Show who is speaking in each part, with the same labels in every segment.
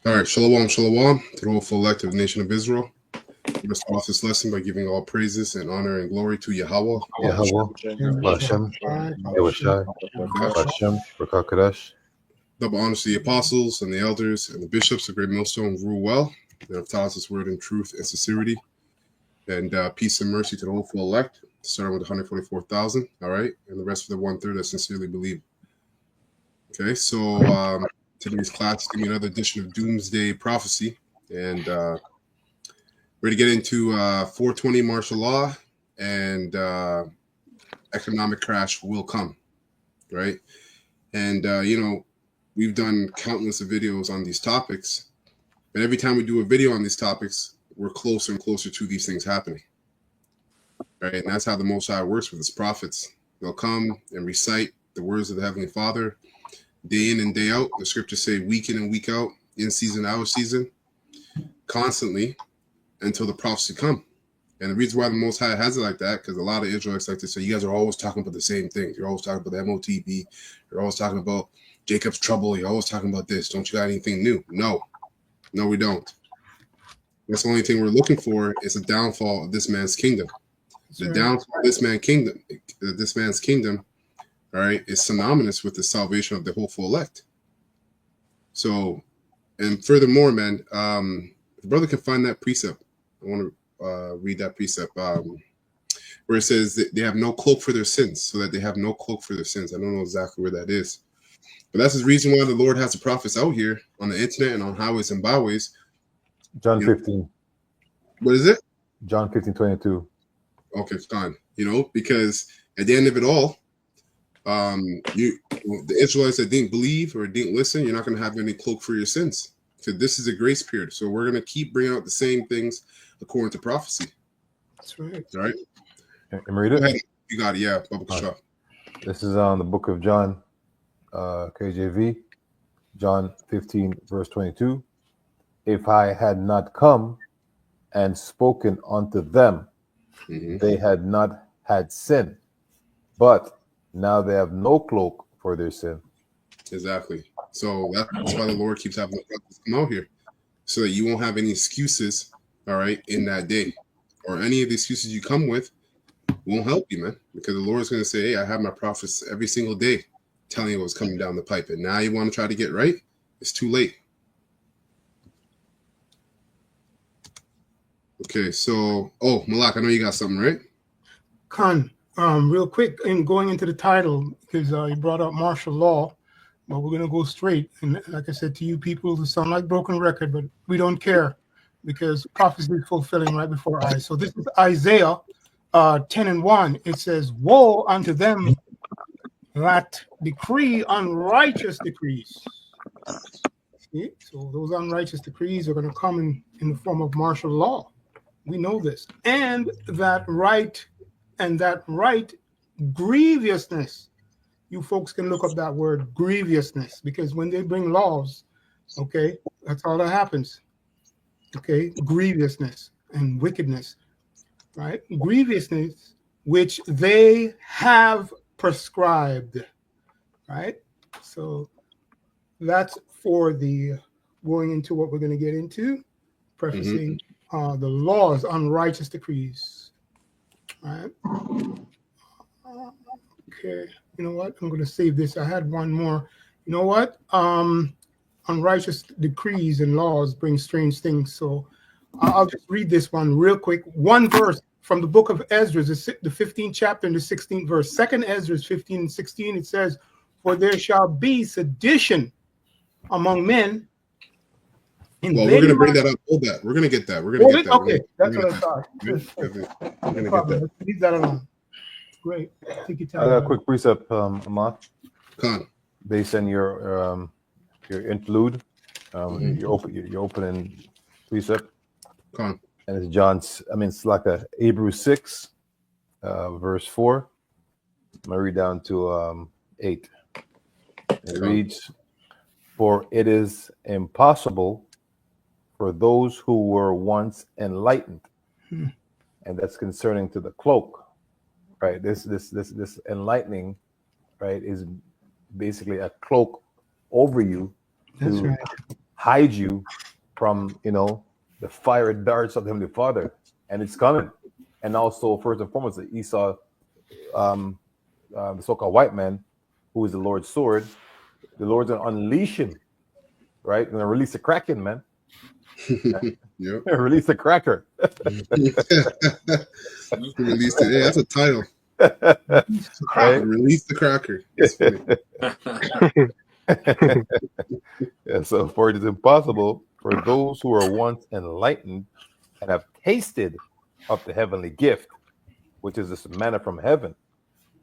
Speaker 1: All right, shalom, shalom to the whole full elect of the nation of Israel. Let's start off this lesson by giving all praises and honor and glory to Yahweh.
Speaker 2: Hashem, Yahushai, Hashem, Rakakadesh.
Speaker 1: Double honors to the apostles and the elders and the bishops of Great Millstone rule well. They have taught us this word in truth and sincerity. And peace and mercy to the whole full elect, starting with 144,000, all right? And the rest of the one-third that sincerely believe. Okay, so today's class is going to be another edition of Doomsday Prophecy. And we're going to get into 420 martial law and economic crash will come, right? And, we've done countless of videos on these topics. But every time we do a video on these topics, we're closer and closer to these things happening, right? And that's how the Most High works with his prophets. They'll come and recite the words of the Heavenly Father day in and day out. The scriptures say week in and week out, in season, out of season, constantly until the prophecy come. And the reason why the Most High has it like that, because a lot of Israelites like to say, you guys are always talking about the same things. You're always talking about the MOTB. You're always talking about Jacob's trouble. You're always talking about this. Don't you got anything new? No, we don't. That's the only thing we're looking for is a downfall of this man's kingdom. The downfall of this man's kingdom, all right, is synonymous with the salvation of the whole full elect. So, and furthermore, man, if the brother can find that precept, I want to read that precept where it says that they have no cloak for their sins, so that they have no cloak for their sins. I don't know exactly where that is, but that's the reason why the Lord has the prophets out here on the internet and on highways and byways.
Speaker 2: John 15.
Speaker 1: What is it?
Speaker 2: John 15:22.
Speaker 1: Okay, fine. Because at the end of it all, the Israelites that didn't believe or didn't listen, you're not going to have any cloak for your sins. Because this is a grace period. So we're going to keep bringing out the same things according to prophecy.
Speaker 3: That's right.
Speaker 1: All right?
Speaker 2: Can you read it?
Speaker 1: Go ahead. You got it, yeah. Right.
Speaker 2: This is on the book of John, KJV, John 15, verse 22. If I had not come and spoken unto them, they had not had sin. But now they have no cloak for their sin.
Speaker 1: Exactly. So that's why the Lord keeps having the prophets come out here, so that you won't have any excuses, all right, in that day. Or any of the excuses you come with won't help you, man. Because the Lord's going to say, hey, I have my prophets every single day telling you what's coming down the pipe. And now you want to try to get right? It's too late. Okay, so, Malak, I know you got something, right?
Speaker 3: Khan, real quick, in going into the title, because you brought up martial law, but we're going to go straight. And like I said to you people, it sound like broken record, but we don't care because prophecy is fulfilling right before our eyes. So this is Isaiah 10:1. It says, woe unto them that decree unrighteous decrees. See? So those unrighteous decrees are going to come in the form of martial law. We know this. And that right grievousness. You folks can look up that word grievousness, because when they bring laws, okay, that's all that happens. Okay, grievousness and wickedness, right? Grievousness, which they have prescribed, right? So that's for the going into what we're going to get into, prefacing the laws, unrighteous decrees. All right. Okay. You know what? I'm going to save this. I had one more. You know what? Unrighteous decrees and laws bring strange things. So I'll just read this one real quick. One verse from the book of Ezra, the 15th chapter and the 16th verse. 2nd Ezra 15 and 16. It says, for there shall be sedition among men.
Speaker 1: Well, we're going to bring that up. Hold that. We're going to get that. We're going to get that.
Speaker 3: Okay, that's what I thought. No problem. Leave that alone. Great. Take your time.
Speaker 2: I got a quick precept, Ahmad.
Speaker 1: Khan.
Speaker 2: Based on your interlude, your opening precept.
Speaker 1: Khan.
Speaker 2: And it's like a Hebrews 6, verse 4. I'm going to read down to 8. It reads, for it is impossible for those who were once enlightened, and that's concerning to the cloak, right? This enlightening, right, is basically a cloak over you
Speaker 3: That's right.
Speaker 2: hide you from, the fiery darts of the Heavenly Father, and it's coming. And also, first and foremost, that Esau, the so-called white man, who is the Lord's sword, the Lord's gonna unleash him, right? Gonna release the Kraken, man.
Speaker 1: Yep.
Speaker 2: Release the cracker.
Speaker 1: Release it. Yeah, that's a title.
Speaker 2: Right?
Speaker 1: Release the cracker. That's funny.
Speaker 2: Yeah, so for it is impossible for those who are once enlightened and have tasted of the heavenly gift, which is this manna from heaven,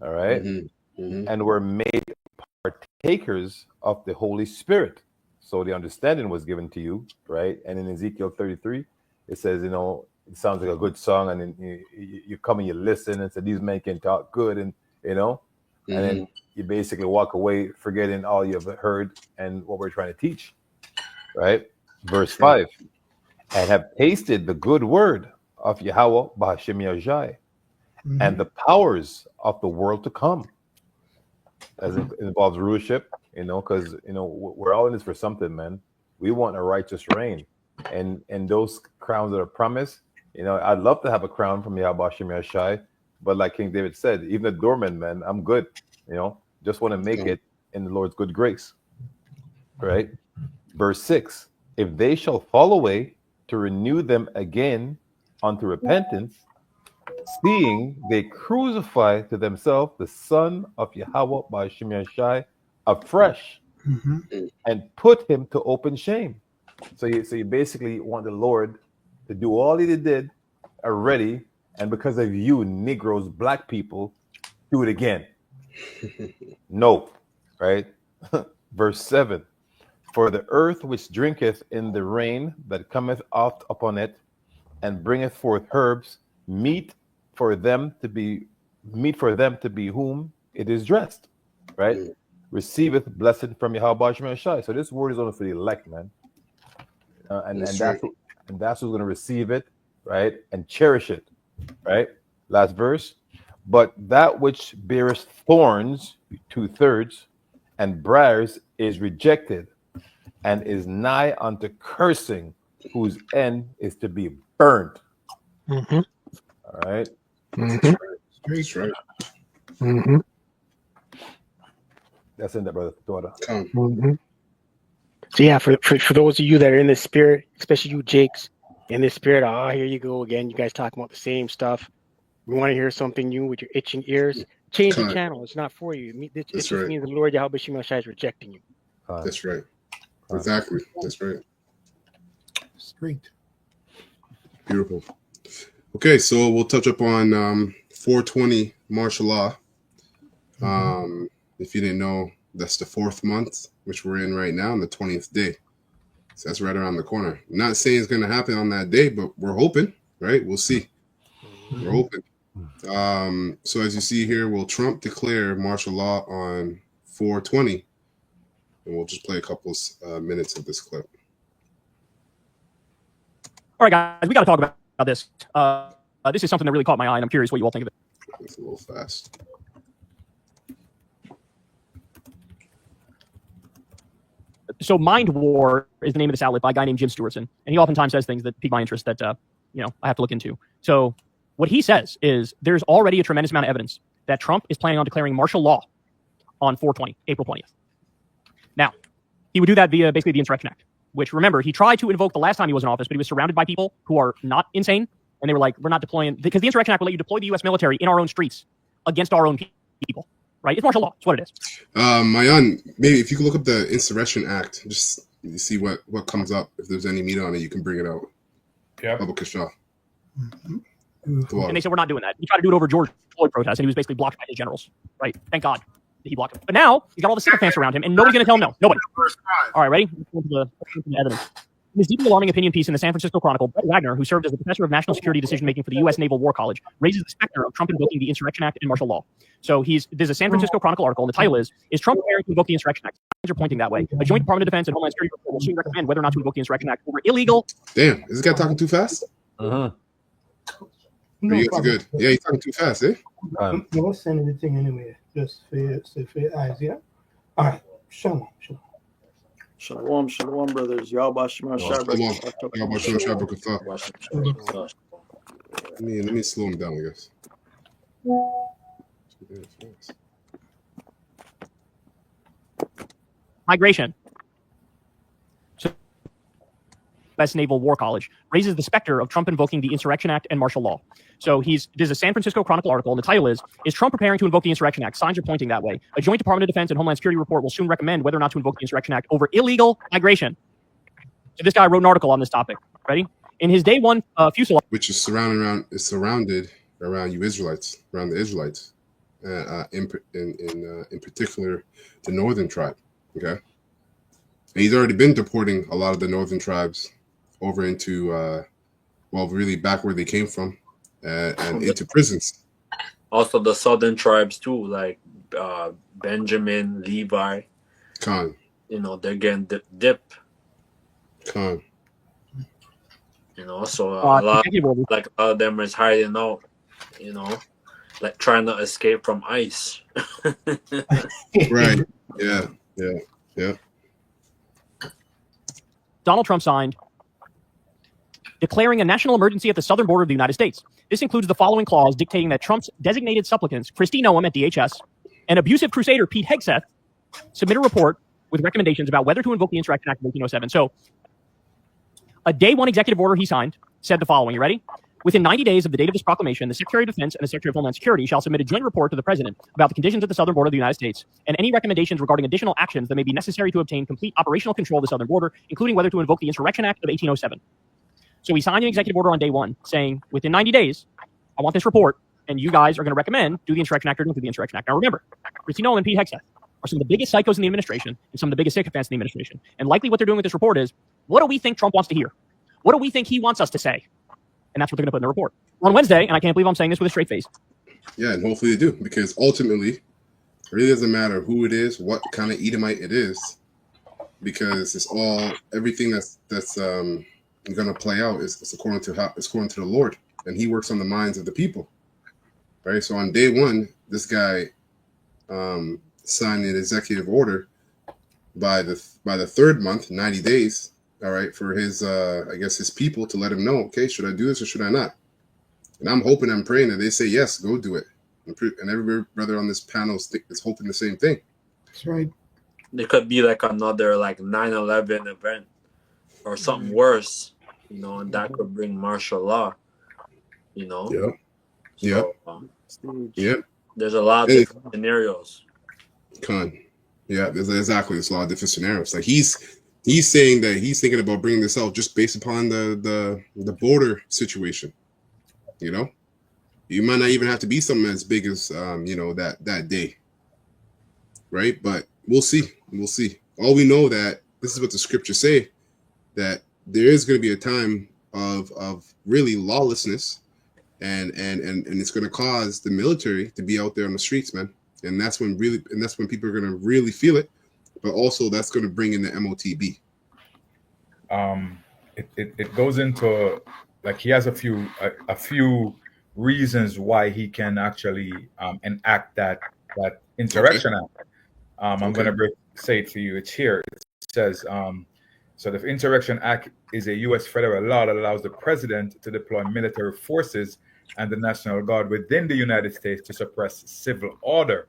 Speaker 2: all right, and were made partakers of the Holy Spirit. So the understanding was given to you, right? And in Ezekiel 33, it says, it sounds like a good song, and then you come and you listen and say, these men can talk good, and and then you basically walk away forgetting all you've heard and what we're trying to teach, right? Verse 5, and have tasted the good word of Yahweh B'Hashem Yahshai, and the powers of the world to come. As it involves rulership, because we're all in this for something, man. We want a righteous reign, and those crowns that are promised. I'd love to have a crown from Yahweh B'Hashem Yahshai, but like King David said, even the doorman, man, I'm good. Just want to make it in the Lord's good grace, right? Verse 6: if they shall fall away, to renew them again unto repentance, seeing they crucify to themselves the Son of Yahweh B'Hashem Yahshai afresh, and put him to open shame. So you basically want the Lord to do all he did already, and because of you, Negroes, black people, do it again. No, right? Verse 7: for the earth which drinketh in the rain that cometh oft upon it, and bringeth forth herbs, meat for them to be whom it is dressed, right? Receiveth blessing from Yahweh B'Hashem Yahshai. So this word is only for the elect, man, and that's who's going to receive it, right, and cherish it, right? Last verse: but that which beareth thorns, 2/3, and briars is rejected, and is nigh unto cursing, whose end is to be burned. All right.
Speaker 1: That's right.
Speaker 2: That's in there, brother. Daughter.
Speaker 4: So yeah, for those of you that are in the spirit, especially you Jakes, in the spirit, here you go again. You guys talking about the same stuff. You want to hear something new with your itching ears? Change the channel. It's not for you. It just means the Lord Yahweh B'Hashem Yahshai is rejecting you.
Speaker 1: That's right. Exactly. That's right.
Speaker 3: Straight.
Speaker 1: Beautiful. Okay, so we'll touch up on 420 martial law. If you didn't know, that's the 4th month, which we're in right now, and the 20th day. So that's right around the corner. I'm not saying it's going to happen on that day, but we're hoping, right? We'll see. We're hoping. So as you see here, will Trump declare martial law on 420? And we'll just play a couple minutes of this clip.
Speaker 5: All right, guys, we got to talk about this. This is something that really caught my eye, and I'm curious what you all think of it.
Speaker 1: It's a little fast.
Speaker 5: So Mind War is the name of this outlet by a guy named Jim Stewartson, and he oftentimes says things that pique my interest that I have to look into. So what he says is there's already a tremendous amount of evidence that Trump is planning on declaring martial law on 420, April 20th. Now, he would do that via basically the Insurrection Act, which, remember, he tried to invoke the last time he was in office, but he was surrounded by people who are not insane, and they were like, we're not deploying, because the Insurrection Act will let you deploy the U.S. military in our own streets against our own people, right? It's martial law. It's what it is.
Speaker 1: Mayan, maybe if you could look up the Insurrection Act, just see what comes up. If there's any meat on it, you can bring it out.
Speaker 6: Yeah.
Speaker 1: Baba Kasha.
Speaker 5: And they said, we're not doing that. He tried to do it over George Floyd protests, and he was basically blocked by his generals, right? Thank God he blocked him. But now, he's got all the sycophants around him, and nobody's going to tell him no. Nobody. All right, ready? Let's go to the evidence. In his deeply alarming opinion piece in the San Francisco Chronicle, Brett Wagner, who served as the professor of national security decision-making for the U.S. Naval War College, raises the specter of Trump invoking the Insurrection Act and martial law. So there's a San Francisco Chronicle article, and the title is Trump preparing to invoke the Insurrection Act? Signs are pointing that way. A joint Department of Defense and Homeland Security report will soon recommend whether or not to invoke the Insurrection Act over illegal.
Speaker 1: Damn, is this guy talking too fast?
Speaker 3: No,
Speaker 1: You guys are good. Yeah, he's talking too fast, eh?
Speaker 3: No, send the thing anyway, just for your eyes, yeah? All right, shalom.
Speaker 6: Shalom, shalom, brothers. Y'all Bashima
Speaker 1: Shalom. How about you, Shabbat? Let me slow him down, I guess.
Speaker 5: Migration. So, U.S. Naval War College raises the specter of Trump invoking the Insurrection Act and martial law. So there's a San Francisco Chronicle article, and the title is Trump preparing to invoke the Insurrection Act? Signs are pointing that way. A joint Department of Defense and Homeland Security report will soon recommend whether or not to invoke the Insurrection Act over illegal migration. So this guy wrote an article on this topic. Ready? In his day one fuselage,
Speaker 1: which is surrounded around you Israelites, around the Israelites, in particular the northern tribe. Okay, and he's already been deporting a lot of the northern tribes over into really back where they came from, and into prisons.
Speaker 6: Also the southern tribes too, like Benjamin, Levi.
Speaker 1: Khan.
Speaker 6: They're getting dipped.
Speaker 1: Khan.
Speaker 6: So a lot of them is hiding out, like trying to escape from ICE.
Speaker 1: Right. Yeah.
Speaker 5: Donald Trump signed declaring a national emergency at the southern border of the United States. This includes the following clause dictating that Trump's designated supplicants, Kristi Noem at DHS, and abusive crusader Pete Hegseth, submit a report with recommendations about whether to invoke the Insurrection Act of 1807. So a day one executive order he signed said the following. You ready? Within 90 days of the date of this proclamation, the Secretary of Defense and the Secretary of Homeland Security shall submit a joint report to the President about the conditions at the southern border of the United States and any recommendations regarding additional actions that may be necessary to obtain complete operational control of the southern border, including whether to invoke the Insurrection Act of 1807. So he signed an executive order on day one saying, within 90 days, I want this report, and you guys are going to recommend do the Insurrection Act or don't do the Insurrection Act. Now remember, Kristi Noem and Pete Hegseth are some of the biggest psychos in the administration and some of the biggest sycophants in the administration. And likely what they're doing with this report is, what do we think Trump wants to hear? What do we think he wants us to say? And that's what they're going to put in the report. On Wednesday, and I can't believe I'm saying this with a straight face.
Speaker 1: Yeah, and hopefully they do, because ultimately, it really doesn't matter who it is, what kind of Edomite it is, because everything that's going to play out is according to the Lord, and He works on the minds of the people, right? So on day one, this guy signed an executive order by the third month, 90 days. All right, for his his people to let him know, okay, should I do this or should I not? And I'm hoping, I'm praying that they say yes, go do it. And every brother on this panel is hoping the same thing.
Speaker 3: That's right.
Speaker 6: There could be like another 9/11 event or something worse, and that could bring martial law.
Speaker 1: Yeah.
Speaker 6: There's a lot of different scenarios.
Speaker 1: There's exactly a lot of different scenarios. Like he's saying that he's thinking about bringing this out just based upon the border situation. You might not even have to be something as big as that day, right? But we'll see. All we know that this is what the scriptures say, that there is going to be a time of really lawlessness, and it's going to cause the military to be out there on the streets, man. And that's when people are going to really feel it. But also that's going to bring in the MOTB.
Speaker 7: It goes into he has a few reasons why he can actually enact that Insurrection Act. I'm going to say it for you. It's here. It says, so the Insurrection Act is a U.S. federal law that allows the president to deploy military forces and the National Guard within the United States to suppress civil order,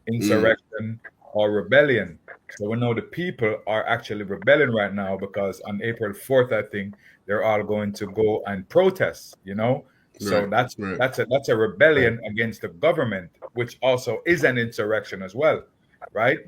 Speaker 7: insurrection, or rebellion. So we know the people are actually rebelling right now because on April 4th, I think they're all going to go and protest, So that's a rebellion against the government, which also is an insurrection as well, right?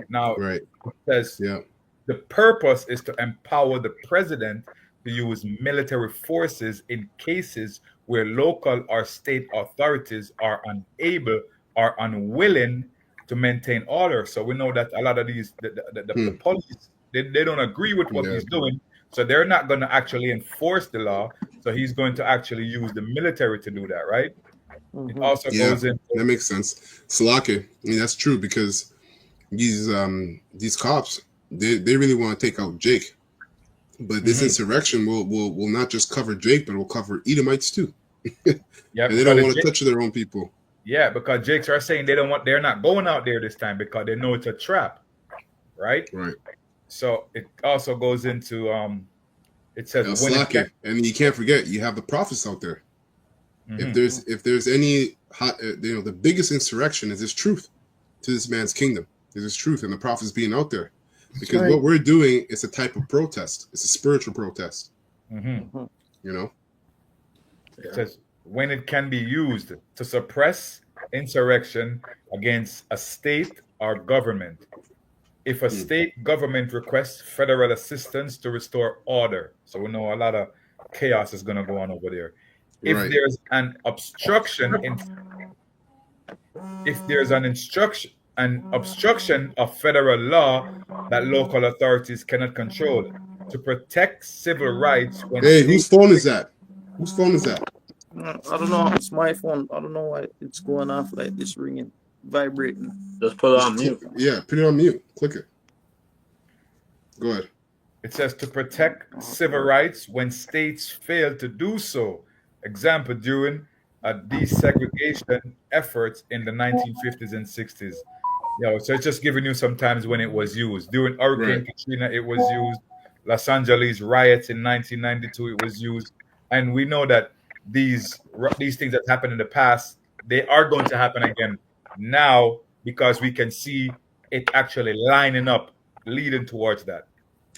Speaker 7: Now, it says the purpose is to empower the president to use military forces in cases where local or state authorities are unable or unwilling to maintain order. So we know that a lot of these the police they don't agree with what he's doing, so they're not going to actually enforce the law. So he's going to actually use the military to do that, right? It also goes in.
Speaker 1: That makes sense. Salaki, that's true, because these cops they really want to take out Jake, but this insurrection will not just cover Jake, but it will cover Edomites too. And they don't want to touch their own people.
Speaker 7: Yeah, because Jakes are saying they're not going out there this time because they know it's a trap, right?
Speaker 1: Right.
Speaker 7: So it also goes into it says
Speaker 1: El
Speaker 7: when it
Speaker 1: Slake. And you can't forget, you have the prophets out there.
Speaker 7: Mhm.
Speaker 1: If there's any hot, the biggest insurrection is this truth to this man's kingdom. Is this truth and the prophets being out there, because
Speaker 3: right.
Speaker 1: what we're doing is a type of protest. It's a spiritual protest.
Speaker 7: Mhm.
Speaker 1: You know.
Speaker 7: It says when it can be used to suppress insurrection against a state or government. If a state government requests federal assistance to restore order, so we know a lot of chaos is going to go on over there. If
Speaker 1: Right.
Speaker 7: there's an obstruction an obstruction of federal law that local authorities cannot control to protect civil rights when
Speaker 1: Hey,
Speaker 7: state
Speaker 1: whose phone is that? Whose phone is that?
Speaker 8: I don't know. It's my phone. I don't know why it's going off like this, ringing, vibrating.
Speaker 6: Just put it on mute.
Speaker 1: Yeah, put it on mute. Click it. Go ahead.
Speaker 7: It says to protect civil rights when states fail to do so. Example, during desegregation efforts in the 1950s and 60s. So it's just giving you some times when it was used. During Hurricane Katrina, it was used. Los Angeles riots in 1992, it was used. And we know that these things that happened in the past, they are going to happen again now, because we can see it actually lining up, leading towards that.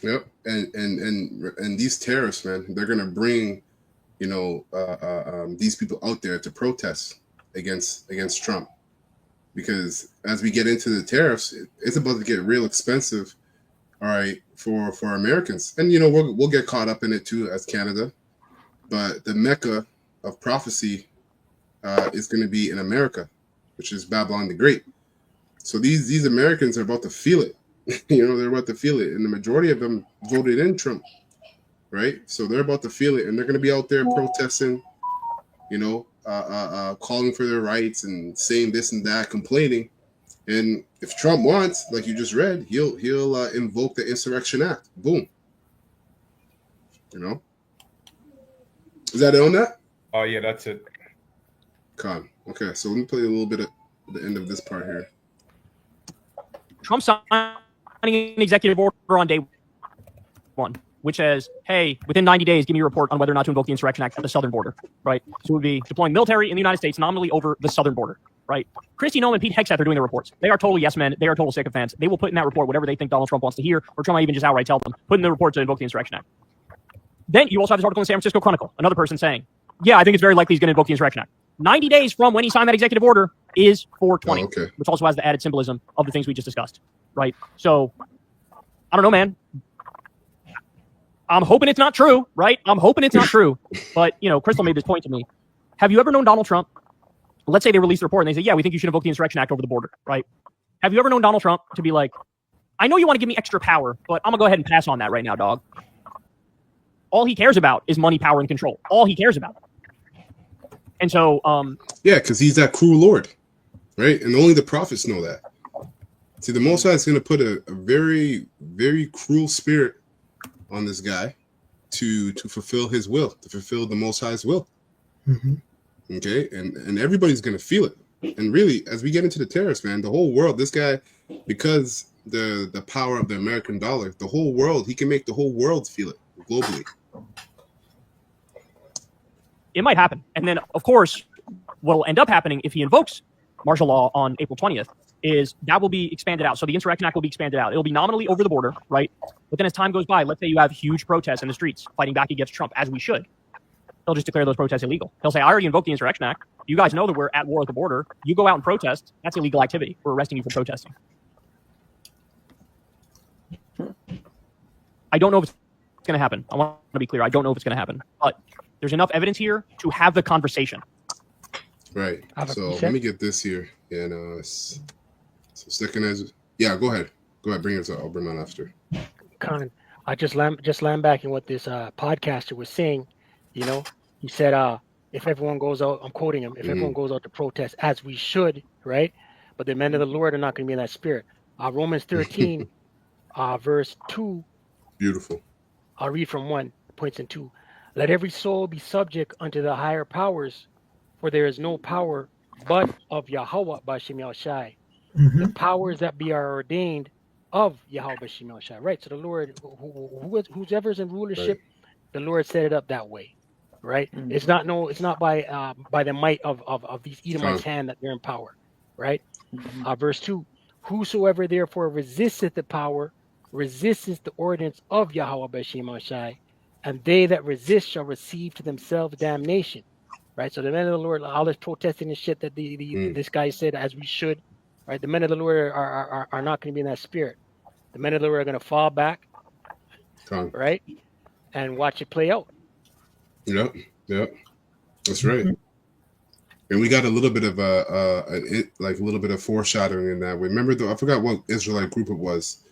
Speaker 1: Yep. And these terrorists, man, they're gonna bring, these people out there to protest against Trump, because as we get into the tariffs, it's about to get real expensive. All right, for Americans, and we'll get caught up in it too as Canada, but the Mecca of prophecy is going to be in America, which is Babylon the Great. So these Americans are about to feel it. They're about to feel it, and the majority of them voted in Trump, right? So they're about to feel it, and they're going to be out there protesting, calling for their rights and saying this and that, complaining. And if Trump wants, like you just read, he'll invoke the Insurrection Act. Boom. Is that it on that?
Speaker 7: Oh yeah, that's it.
Speaker 1: Con. Okay, so let me play a little bit at the end of this part here.
Speaker 5: Trump signing an executive order on day one, which says, hey, within 90 days, give me a report on whether or not to invoke the Insurrection Act at the southern border, right? So it would be deploying military in the United States nominally over the southern border, right? Kristi Noem and Pete Hegseth are doing the reports. They are total yes men. They are total sycophants. They will put in that report whatever they think Donald Trump wants to hear, or Trump might even just outright tell them, put in the report to invoke the Insurrection Act. Then you also have this article in the San Francisco Chronicle, another person saying, yeah, I think it's very likely he's going to invoke the Insurrection Act. 90 days from when he signed that executive order is 420, which also has the added symbolism of the things we just discussed, right? So, I don't know, man. I'm hoping it's not true, right? I'm hoping it's not true. But, Crystal made this point to me. Have you ever known Donald Trump? Let's say they release the report and they say, yeah, we think you should invoke the Insurrection Act over the border, right? Have you ever known Donald Trump to be like, I know you want to give me extra power, but I'm going to go ahead and pass on that right now, dog. All he cares about is money, power, and control. All he cares about. And so,
Speaker 1: yeah, because he's that cruel Lord, right? And only the prophets know that. See, the Most High is going to put a very, very cruel spirit on this guy to fulfill his will, to fulfill the Most High's will.
Speaker 3: Mm-hmm.
Speaker 1: Okay, and everybody's going to feel it. And really, as we get into the tariffs, man, the whole world, this guy, because the power of the American dollar, the whole world, he can make the whole world feel it globally.
Speaker 5: It might happen. And then, of course, what will end up happening if he invokes martial law on April 20th is that will be expanded out. So the Insurrection Act will be expanded out. It'll be nominally over the border, right? But then as time goes by, let's say you have huge protests in the streets fighting back against Trump, as we should. He'll just declare those protests illegal. He'll say, I already invoked the Insurrection Act. You guys know that we're at war at the border. You go out and protest. That's illegal activity. We're arresting you for protesting. I don't know if it's going to happen. I want to be clear. I don't know if it's going to happen. But there's enough evidence here to have the conversation.
Speaker 1: Right. So let me get this here. And so second as go ahead. Go ahead. Bring it up. I'll bring mine after.
Speaker 4: Con, I just land back in what this podcaster was saying. He said, if everyone goes out, I'm quoting him, if everyone goes out to protest as we should, right? But the men of the Lord are not going to be in that spirit. Romans 13, verse 2.
Speaker 1: Beautiful.
Speaker 4: I'll read from 1, points in 2. Let every soul be subject unto the higher powers, for there is no power but of Yahweh B'Shem Yahushai. The powers that be are ordained of Yahweh Shemel Shai. Right. So the Lord, whoever's in rulership, the Lord set it up that way. Right.
Speaker 8: Mm.
Speaker 4: It's not by the might of these Edomites' hand that they're in power. Right. Verse 2: Whosoever therefore resisteth the power, resisteth the ordinance of Yahweh B'Shem Shai, and they that resist shall receive to themselves damnation. Right. So the men of the Lord, all this protesting and shit that this guy said, as we should. Right. The men of the Lord are not going to be in that spirit. The men of the Lord are going to fall back. Right. And watch it play out.
Speaker 1: Yep. That's right. And we got a little bit of a little bit of foreshadowing in that. Remember, though, I forgot what Israelite group it was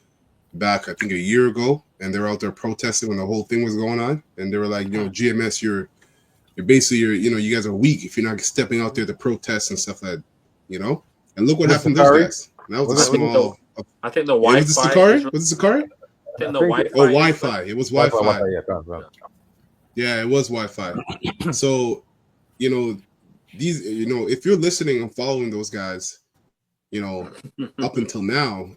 Speaker 1: back, I think a year ago, and they're out there protesting when the whole thing was going on, and they were like, GMS, you're basically, you guys are weak if you're not stepping out there to protest and stuff like that, And look what happened to those guys. That was a small.
Speaker 6: I think the Wi-Fi.
Speaker 1: Was it Sakari? Was it Sakari?
Speaker 6: I think the Wi-Fi.
Speaker 1: Oh, Wi-Fi. It was Wi-Fi. Yeah, it was Wi-Fi. So, these, if you're listening and following those guys, up until now,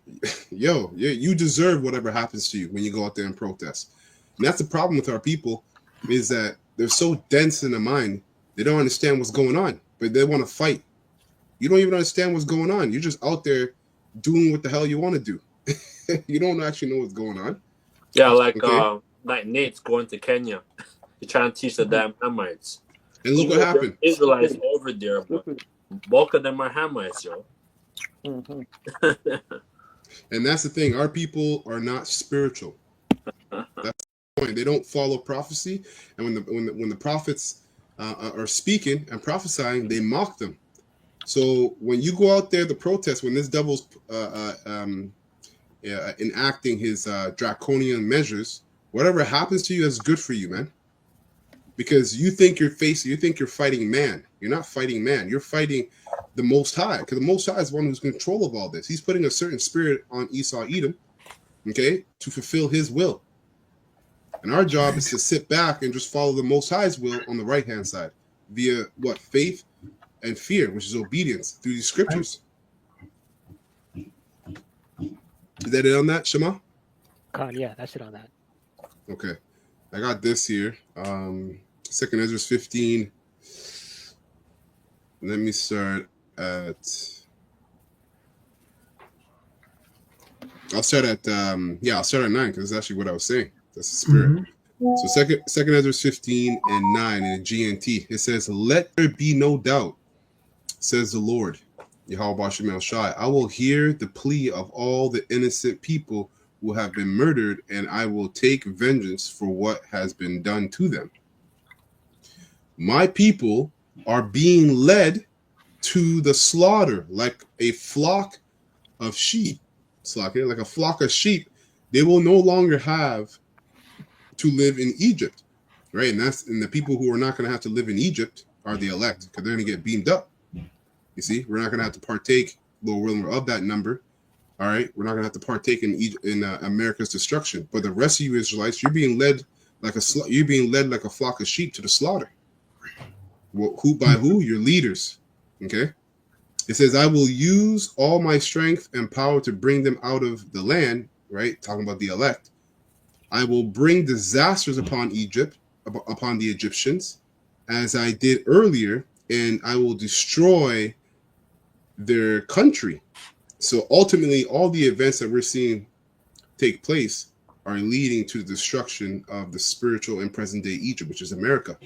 Speaker 1: you deserve whatever happens to you when you go out there and protest. And that's the problem with our people, is that they're so dense in the mind, they don't understand what's going on, but they want to fight. You don't even understand what's going on. You're just out there doing what the hell you want to do. You don't actually know what's going on.
Speaker 6: Yeah, like Nate's going to Kenya. He's trying to teach the damn Hamites.
Speaker 1: And look what happened.
Speaker 6: Israelites over there, but bulk of them are Hamites, yo.
Speaker 1: And that's the thing. Our people are not spiritual. That's the point. They don't follow prophecy, and when the prophets are speaking and prophesying, they mock them. So when you go out there to protest, when this devil's enacting his draconian measures, whatever happens to you is good for you, man. Because you think you're fighting man. You're not fighting man. You're fighting the Most High. Because the Most High is one who's in control of all this. He's putting a certain spirit on Esau, Edom, to fulfill his will. And our job is to sit back and just follow the Most High's will on the right-hand side via what? Faith and fear, which is obedience through these scriptures. Is that it on that, Shema?
Speaker 4: Yeah, that's it on that.
Speaker 1: Okay. I got this here. 2nd Ezra 15. Let me start at. I'll start at 9 because that's actually what I was saying. That's the spirit. So second Ezra 15 and 9 in the GNT. It says, "Let there be no doubt, says the Lord, Yahweh B'Shem Shai. I will hear the plea of all the innocent people who have been murdered, and I will take vengeance for what has been done to them. My people are being led to the slaughter like a flock of sheep. Like a flock of sheep. They will no longer have to live in Egypt, right? And the people who are not going to have to live in Egypt are the elect, because they're going to get beamed up. You see, we're not going to have to partake, Lord willing, of that number. All right, we're not going to have to partake in America's destruction. But the rest of you Israelites, you're being led like a flock of sheep to the slaughter. Well, who? Your leaders. Okay. It says, "I will use all my strength and power to bring them out of the land." Right, talking about the elect. "I will bring disasters upon Egypt, upon the Egyptians, as I did earlier, and I will destroy their country." So ultimately, all the events that we're seeing take place are leading to the destruction of the spiritual and present day Egypt, which is America.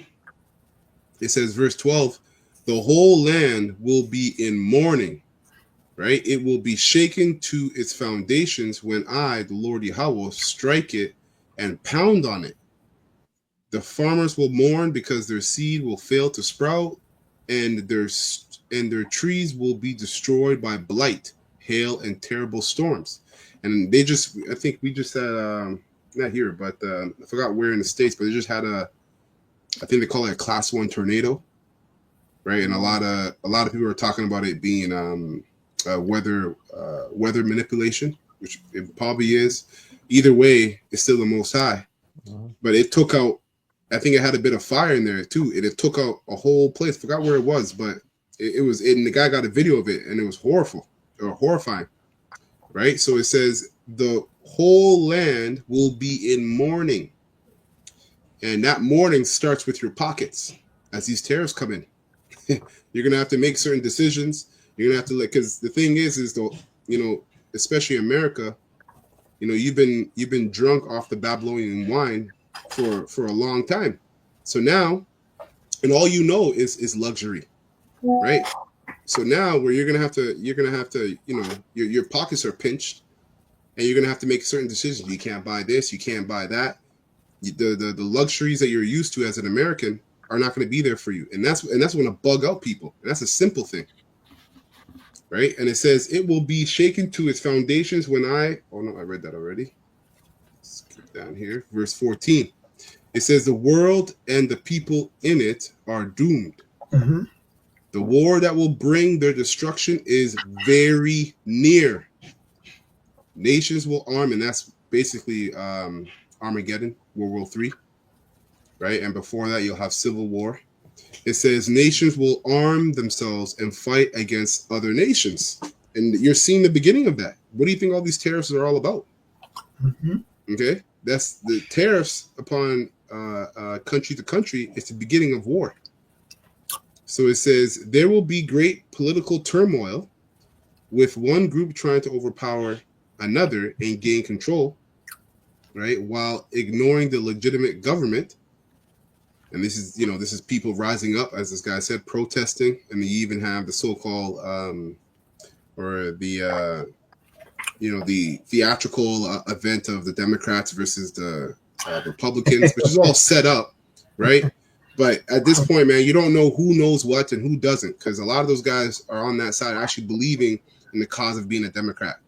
Speaker 1: It says, verse 12, "The whole land will be in mourning," right? "It will be shaken to its foundations when I, the Lord Yahweh, strike it and pound on it. The farmers will mourn because their seed will fail to sprout, and their trees will be destroyed by blight, hail, and terrible storms." And I think we just had, not here, but I forgot where in the States, but they just had I think they call it a class 1 tornado, right? And a lot of people are talking about it being weather manipulation, which it probably is. Either way, it's still the Most High. But it took out, I think it had a bit of fire in there too. It took out a whole place. Forgot where it was, but it was, and the guy got a video of it, and it was horrifying, right? So it says, the whole land will be in mourning. And that mourning starts with your pockets as these tariffs come in. You're going to have to make certain decisions. You're going to have to, because the thing is though, especially America, you've been drunk off the Babylonian wine for a long time. So now, and all is luxury, right? So now where you're gonna have to, your pockets are pinched, and you're gonna have to make certain decisions. You can't buy this, you can't buy that. The luxuries that you're used to as an American are not going to be there for you, and that's going to bug out people. And that's a simple thing, right? And it says it will be shaken to its foundations when I read that already. Skip down here, verse 14. It says the world and the people in it are doomed.
Speaker 3: Mm-hmm.
Speaker 1: The war that will bring their destruction is very near. Nations will arm, and that's basically Armageddon, World War III, right? And before that, you'll have civil war. It says nations will arm themselves and fight against other nations. And you're seeing the beginning of that. What do you think all these tariffs are all about?
Speaker 3: Mm-hmm.
Speaker 1: Okay? That's the tariffs upon country to country. It's the beginning of war. So it says there will be great political turmoil with one group trying to overpower another and gain control, right? While ignoring the legitimate government. And this is people rising up, as this guy said, protesting. And you even have the so-called the theatrical event of the Democrats versus the Republicans, which is all set up, right? But at this point, man, you don't know who knows what and who doesn't, because a lot of those guys are on that side actually believing in the cause of being a Democrat,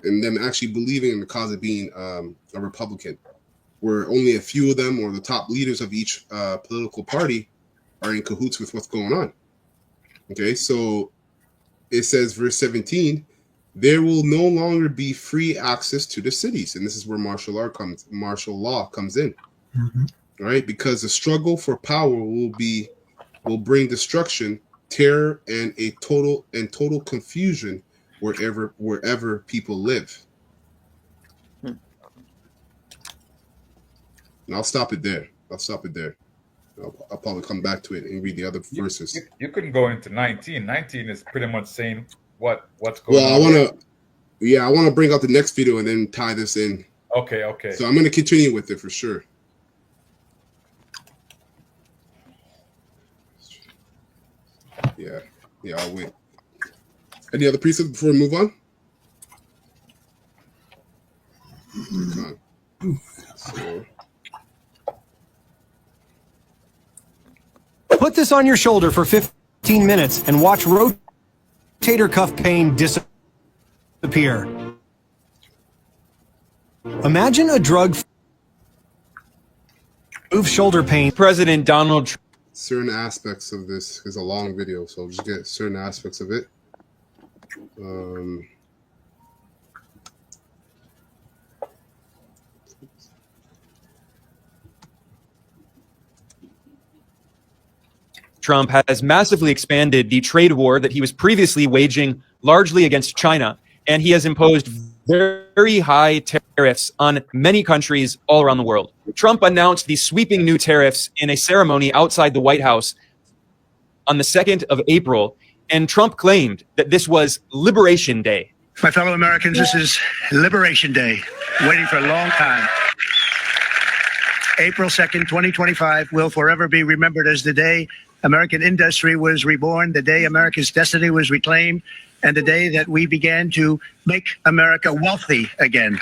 Speaker 1: and them actually believing in the cause of being a Republican, where only a few of them or the top leaders of each political party are in cahoots with what's going on. Okay, so it says, verse 17, there will no longer be free access to the cities. And this is where martial law comes in.
Speaker 3: Mm-hmm.
Speaker 1: Right? Because the struggle for power will bring destruction, terror, and total confusion wherever people live. And I'll stop it there. I'll probably come back to it and read the other verses.
Speaker 7: You couldn't go into 19. 19 is pretty much saying what's going on.
Speaker 1: Well, I want to bring out the next video and then tie this in.
Speaker 7: Okay.
Speaker 1: So I'm going to continue with it for sure. Yeah, I'll wait. Any other precepts before we move on? So,
Speaker 9: put this on your shoulder for 15 minutes and watch rotator cuff pain disappear. Imagine a drug move shoulder pain.
Speaker 10: President Donald Trump.
Speaker 1: Certain aspects of this is a long video, so I'll just get certain aspects of it.
Speaker 10: Trump has massively expanded the trade war that he was previously waging largely against China, and he has imposed very high tariffs on many countries all around the world. Trump announced these sweeping new tariffs in a ceremony outside the White House on the 2nd of April, and Trump claimed that this was Liberation Day.
Speaker 11: My fellow Americans, this is Liberation Day, waiting for a long time. April 2nd, 2025 will forever be remembered as the day American industry was reborn, the day America's destiny was reclaimed, and the day that we began to make America wealthy again.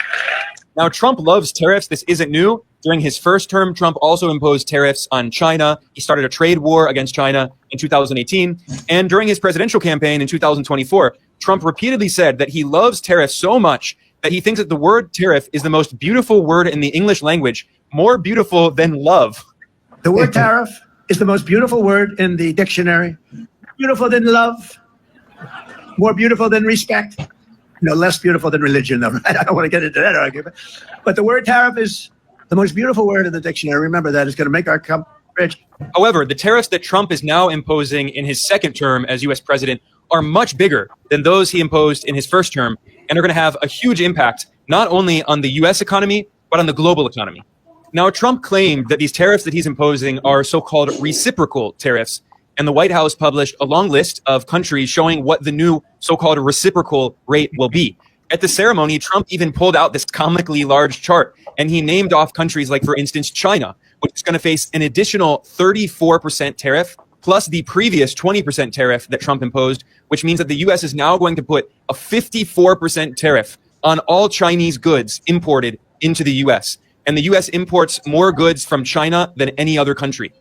Speaker 10: Now, Trump loves tariffs. This isn't new. During his first term, Trump also imposed tariffs on China. He started a trade war against China in 2018. And during his presidential campaign in 2024, Trump repeatedly said that he loves tariffs so much that he thinks that the word tariff is the most beautiful word in the English language, more beautiful than love.
Speaker 11: The word tariff is the most beautiful word in the dictionary. Beautiful than love, more beautiful than respect, no, less beautiful than religion. I don't want to get into that argument. But the word tariff is the most beautiful word in the dictionary. Remember that. It's going to make our country rich.
Speaker 10: However, the tariffs that Trump is now imposing in his second term as U.S. president are much bigger than those he imposed in his first term. and are going to have a huge impact not only on the U.S. economy, but on the global economy. Now, Trump claimed that these tariffs that he's imposing are so-called reciprocal tariffs, and the White House published a long list of countries showing what the new so-called reciprocal rate will be. At the ceremony, Trump even pulled out this comically large chart, and he named off countries like, for instance, China, which is going to face an additional 34% tariff, plus the previous 20% tariff that Trump imposed, which means that the U.S. is now going to put a 54% tariff on all Chinese goods imported into the U.S. And the U.S. imports more goods from China than any other country.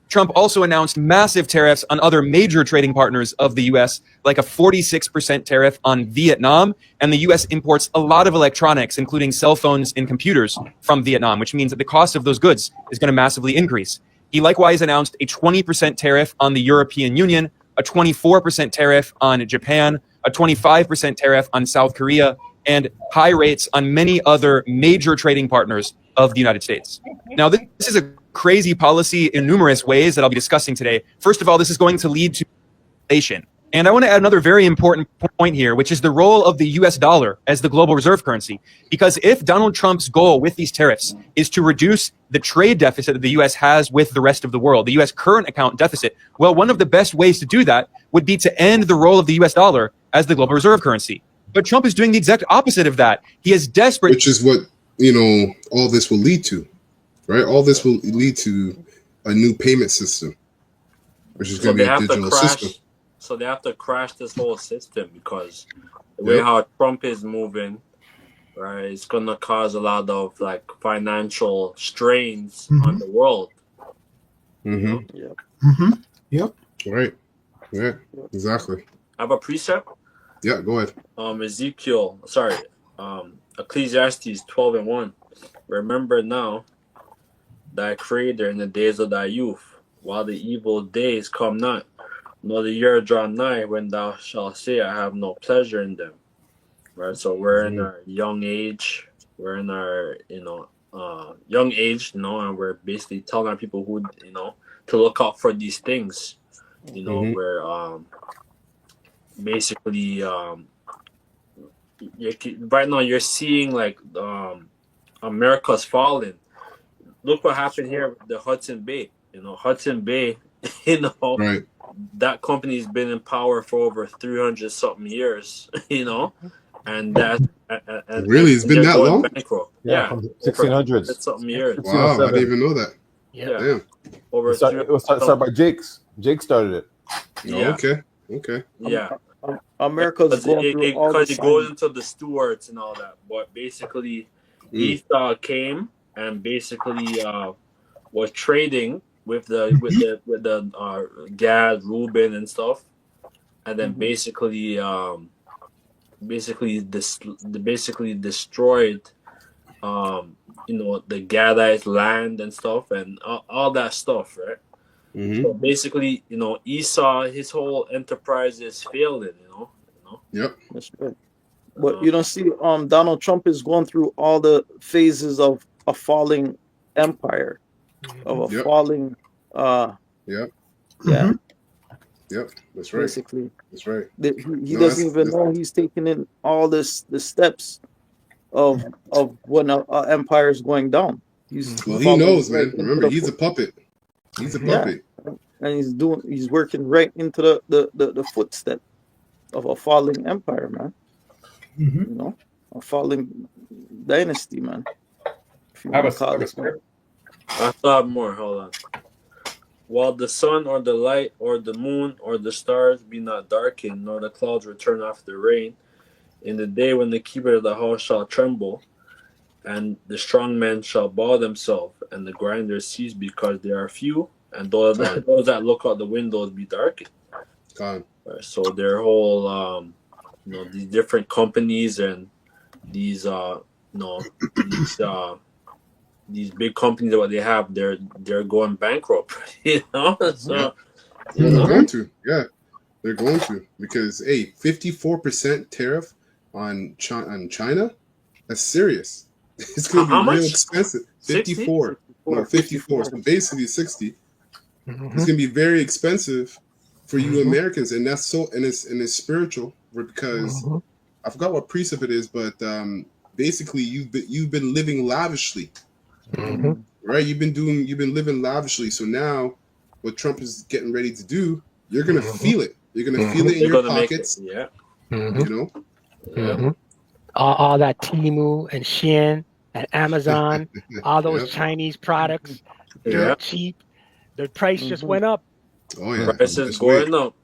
Speaker 10: Trump also announced massive tariffs on other major trading partners of the U.S., like a 46% tariff on Vietnam. And the U.S. imports a lot of electronics, including cell phones and computers, from Vietnam, which means that the cost of those goods is going to massively increase. He likewise announced a 20% tariff on the European Union, a 24% tariff on Japan, a 25% tariff on South Korea, and high rates on many other major trading partners of the United States. Now, this is a crazy policy in numerous ways that I'll be discussing today. First of all, this is going to lead to inflation. And I want to add another very important point here, which is the role of the US dollar as the global reserve currency. Because if Donald Trump's goal with these tariffs is to reduce the trade deficit that the US has with the rest of the world, the US current account deficit, well, one of the best ways to do that would be to end the role of the US dollar as the global reserve currency. But Trump is doing the exact opposite of that. He is desperate.
Speaker 1: Which is what, all this will lead to, right? All this will lead to a new payment system, which is going to be a digital system.
Speaker 6: So they have to crash this whole system because the way how Trump is moving, right, it's going to cause a lot of like financial strains on the world.
Speaker 1: Mm-hmm.
Speaker 6: Yep.
Speaker 3: Mm-hmm. Yep.
Speaker 1: Right. Yeah, exactly.
Speaker 6: I have a precept.
Speaker 1: Yeah, go ahead.
Speaker 6: Ecclesiastes 12:1. Remember now thy creator in the days of thy youth, while the evil days come not, nor the year draw nigh, when thou shalt say, I have no pleasure in them. Right? So we're in our young age. We're in our, young age, and we're basically telling our people who, to look out for these things. Where basically right now you're seeing like America's falling. Look what happened here with the Hudson Bay. Hudson Bay,
Speaker 1: right.
Speaker 6: That company's been in power for over 300 something years, and that
Speaker 1: really it's been that long.
Speaker 6: Bankrupt.
Speaker 2: Yeah, from 1600s.
Speaker 6: Something years.
Speaker 1: Wow, I didn't even know that.
Speaker 6: Yeah.
Speaker 1: Damn.
Speaker 6: Over
Speaker 2: it was started by Jake's. Jake started it.
Speaker 6: Yeah.
Speaker 1: Okay.
Speaker 6: Yeah.
Speaker 8: America's going through all
Speaker 6: because
Speaker 8: this.
Speaker 6: it goes into the stewards and all that. But basically, Esau came and basically was trading with the Gad, Reuben, and stuff, and then basically destroyed the Gadite land and stuff and all that stuff, right?
Speaker 1: Mm-hmm.
Speaker 6: So basically, Esau, his whole enterprise is failing,
Speaker 1: Yep.
Speaker 8: That's right. But you don't see Donald Trump is going through all the phases of a falling empire, of a falling
Speaker 1: Yep.
Speaker 8: Yeah.
Speaker 1: Yep. That's right.
Speaker 8: Basically.
Speaker 1: That's right.
Speaker 8: He doesn't even know he's taking in all the steps of when an empire is going down.
Speaker 1: He knows, man. Remember, he's a puppet. He's a puppet.
Speaker 8: Yeah. And he's working right into the footstep of a falling empire, man.
Speaker 3: Mm-hmm.
Speaker 8: A falling dynasty, man.
Speaker 7: I still
Speaker 6: have more. Hold on. While the sun or the light or the moon or the stars be not darkened, nor the clouds return after the rain, in the day when the keeper of the house shall tremble, and the strong men shall bow themselves, and the grinders cease because they are few, and those that look out the windows be darkened. So their whole, these different companies and these, these big companies that what they have, they're going bankrupt, So
Speaker 1: they're going to, they're going to, because 54% tariff on China, that's serious. It's going to be real expensive. 54, 54. So basically 60.
Speaker 3: Mm-hmm.
Speaker 1: It's going to be very expensive for you Americans, and that's and it's spiritual because I forgot what precept it is, but basically you've been living lavishly, right? You've been living lavishly. So now, what Trump is getting ready to do, you're gonna feel it. You're gonna feel it in
Speaker 6: They're
Speaker 1: your
Speaker 6: gonna make it.
Speaker 1: pockets.
Speaker 6: Yeah.
Speaker 1: You know.
Speaker 6: Yeah.
Speaker 4: All that Temu and Shein and Amazon, all those
Speaker 1: Yep.
Speaker 4: Chinese products,
Speaker 6: Yeah.
Speaker 4: they're cheap. The price just went up.
Speaker 1: Oh yeah.
Speaker 6: Prices
Speaker 1: Just wait.
Speaker 6: going up.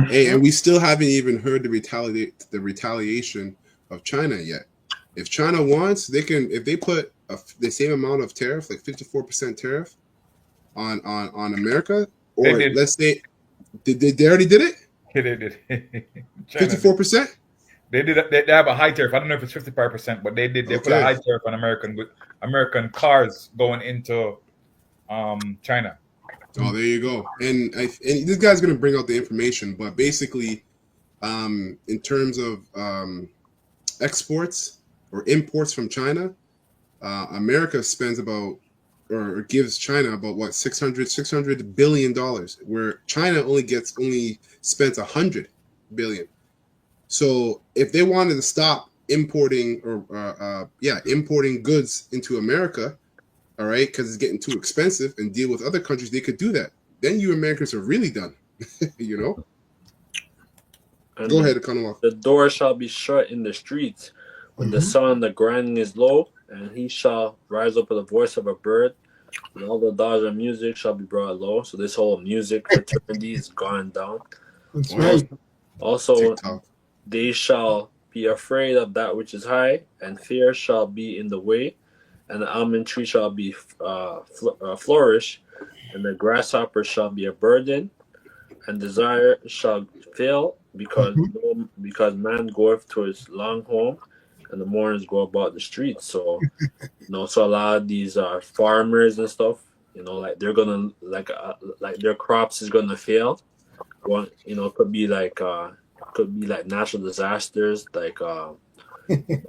Speaker 1: Hey, and we still haven't even heard the retaliation of China yet. If China wants, they can. If they put the same amount of tariff, like 54% tariff, on America, or
Speaker 7: They did.
Speaker 1: let's say, they already did it?
Speaker 7: They did.
Speaker 1: 54%?
Speaker 7: They did. They have a high tariff. I don't know if it's 55%, but they did. They put a
Speaker 1: Okay.
Speaker 7: high tariff on American cars going into China.
Speaker 1: Oh, there you go. And this guy's gonna bring out the information, but basically, in terms of exports or imports from China, America spends about, or gives China about what, $600 billion, where China only spends 100 billion. So if they wanted to stop importing importing goods into America, all right, because it's getting too expensive, and deal with other countries, they could do that. Then you Americans are really done. You know.
Speaker 6: And
Speaker 1: Go ahead, Economist.
Speaker 6: The door shall be shut in the streets when the sun on the grinding is low, and he shall rise up with the voice of a bird, and all the dogs of music shall be brought low. So this whole music fraternity is gone down.
Speaker 3: That's right.
Speaker 6: Also,
Speaker 1: TikTok.
Speaker 6: they shall be afraid of that which is high, and fear shall be in the way, and the almond tree shall be flourish, and the grasshopper shall be a burden, and desire shall fail, because man goeth to his long home, and the mourners go about the streets. So, so a lot of these farmers and stuff, like they're gonna like their crops is gonna fail. Could be like natural disasters, like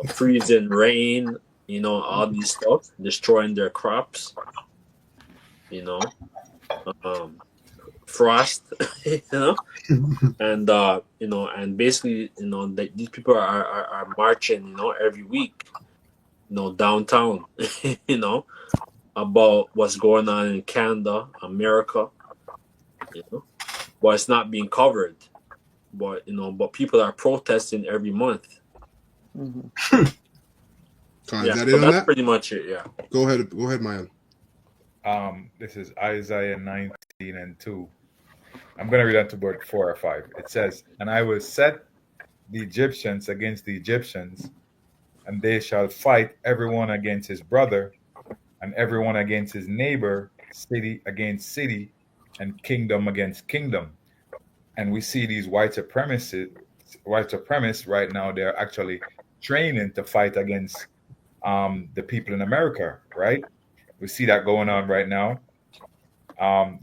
Speaker 6: freezing rain, all these stuff destroying their crops, frost, and and basically, that these people are marching, every week, downtown, about what's going on in Canada, America, but it's not being covered. But but people are protesting every month.
Speaker 1: Con,
Speaker 6: Yeah,
Speaker 1: is that
Speaker 6: so
Speaker 1: it on
Speaker 6: that's
Speaker 1: that?
Speaker 6: pretty much it. Yeah.
Speaker 1: Go ahead, Mayan.
Speaker 7: This is Isaiah 19:2. I'm going to read on to word 4 or 5. It says, "And I will set the Egyptians against the Egyptians, and they shall fight everyone against his brother, and everyone against his neighbor, city against city, and kingdom against kingdom." And we see these white supremacists right now. They're actually training to fight against the people in America, right? We see that going on right now.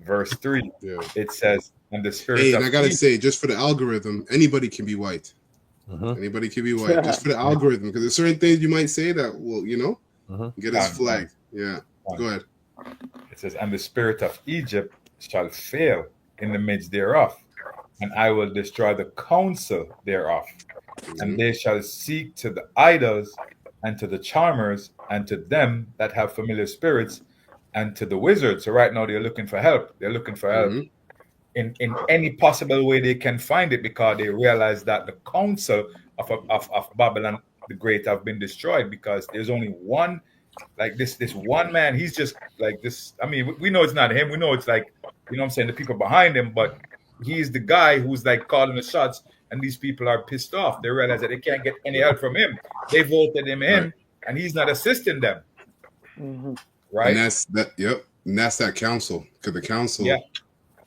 Speaker 7: Verse 3, it says, "And the spirit
Speaker 1: Hey,
Speaker 7: of
Speaker 1: and I gotta
Speaker 7: peace."
Speaker 1: say, just for the algorithm, anybody can be white. Anybody can be white, just for the algorithm, because there's certain things you might say that will, get us flagged. Yeah, go ahead.
Speaker 7: It says, "And the spirit of Egypt shall fail in the midst thereof, and I will destroy the counsel thereof. And they shall seek to the idols, and to the charmers, and to them that have familiar spirits, and to the wizards." So right now they're looking for help. They're looking for help in any possible way they can find it, because they realize that the counsel of Babylon the Great have been destroyed, because there's only one, like this one man. He's just like this. I mean, we know it's not him. We know it's like, what I'm saying, the people behind him, but he's the guy who's like calling the shots, and these people are pissed off. They realize that they can't get any help from him. They voted him in, and he's not assisting them. Right?
Speaker 1: And that's that. Yep. And that's that council, because the council,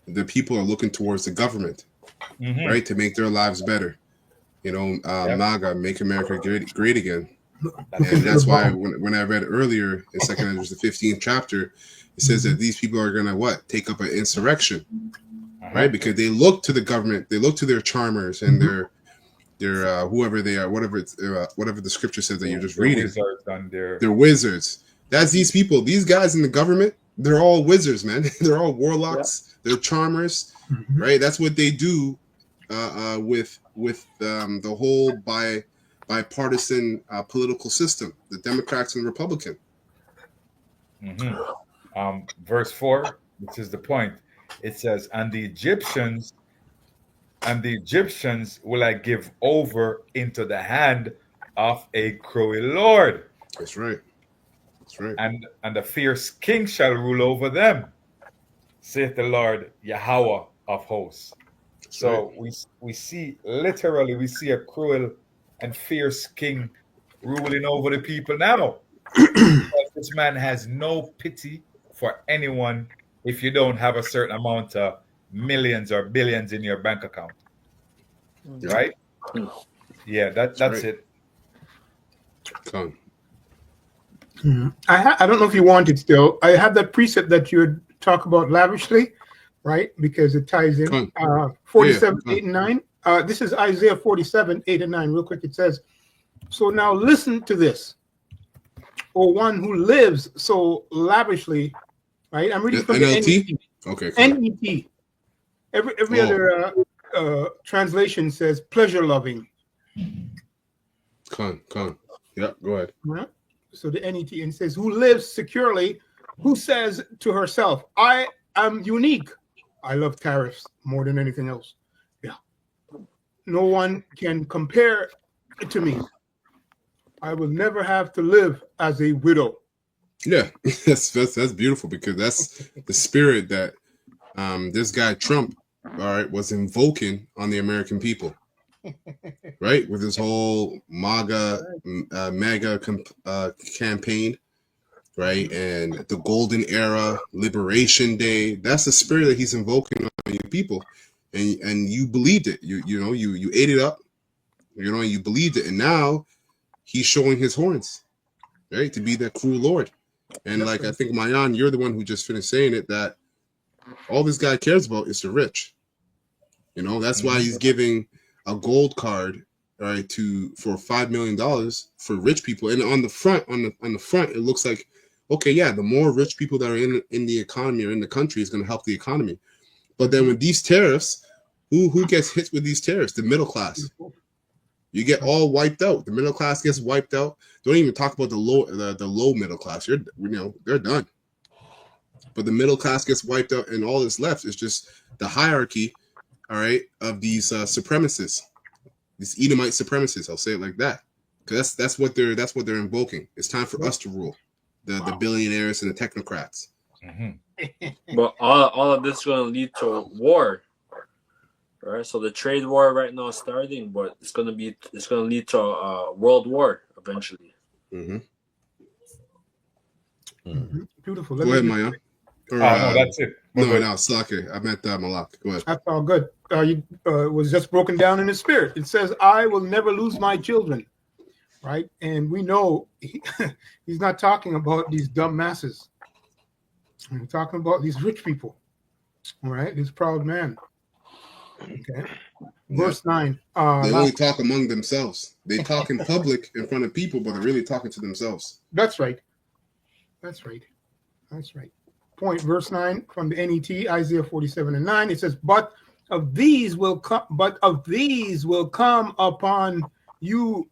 Speaker 1: the people are looking towards the government, right, to make their lives better. MAGA, make America great again. And that's why when I read earlier in 2 Ezra, the 15th chapter, it says that these people are gonna take up an insurrection, right? Because they look to the government, they look to their charmers and their whoever they are, whatever the scripture says that you're just reading. They're wizards. That's these people. These guys in the government, they're all wizards, man. They're all warlocks. They're charmers, right? That's what they do with the whole bipartisan political system, the Democrats and Republican.
Speaker 7: Verse 4, which is the point. It says, and the Egyptians will I give over into the hand of a cruel Lord.
Speaker 1: That's right. That's right.
Speaker 7: And a fierce king shall rule over them, saith the Lord Yahweh of hosts.
Speaker 1: That's
Speaker 7: So
Speaker 1: right.
Speaker 7: we see a cruel and fierce king ruling over the people now. Because this man has no pity for anyone if you don't have a certain amount of millions or billions in your bank account.
Speaker 1: Yeah.
Speaker 7: Right? Yeah, that's
Speaker 1: right.
Speaker 7: it.
Speaker 1: Come.
Speaker 3: I don't know if you want it still. I have that precept that you would talk about lavishly, right? Because it ties in. 47, 8, and 9. This is Isaiah 47, 8, and 9. Real quick, it says, so now listen to this. Or one who lives so lavishly, right? I'm reading from
Speaker 1: NLT?
Speaker 3: the NET.
Speaker 1: Okay.
Speaker 3: NET. Every other translation says pleasure loving.
Speaker 1: Come. Yeah, go ahead.
Speaker 3: Right? So the NET, and says, who lives securely, who says to herself, I am unique. I love tariffs more than anything else. Yeah. No one can compare it to me. I will never have to live as a widow.
Speaker 1: Yeah, that's beautiful, because that's the spirit that this guy Trump, all right, was invoking on the American people, right, with his whole MAGA campaign, right, and the Golden Era, Liberation Day. That's the spirit that he's invoking on you people, and you believed it. You ate it up, you believed it, and now he's showing his horns, right, to be that cruel Lord. And like, I think, Mayan, you're the one who just finished saying it, that all this guy cares about is the rich. That's why he's giving a gold card, right, for $5 million for rich people. And on the front, it looks like, okay, yeah, the more rich people that are in the economy or in the country is going to help the economy. But then with these tariffs, who gets hit with these tariffs? The middle class. You get all wiped out. The middle class gets wiped out. Don't even talk about the low middle class. They're done. But the middle class gets wiped out, and all that's left is just the hierarchy, all right, of these supremacists, these Edomite supremacists. I'll say it like that, because that's what they're invoking. It's time for us to rule, the billionaires and the technocrats.
Speaker 6: But all of this is going to lead to war. Right, so the trade war right now is starting, but it's gonna lead to a world war eventually.
Speaker 3: Beautiful.
Speaker 1: Go ahead, Maya.
Speaker 7: No, that's it.
Speaker 1: No, Slake. I meant Malak. Go ahead.
Speaker 3: That's all good. Was just broken down in the spirit. It says, I will never lose my children. Right? And we know he's not talking about these dumb masses. He's talking about these rich people. All right? This proud man. Okay. Verse 9.
Speaker 1: They only talk among themselves. They talk in public in front of people, but they're really talking to themselves.
Speaker 3: That's right. Point, verse 9 from the NET, Isaiah 47 and 9. It says, but of these will come upon you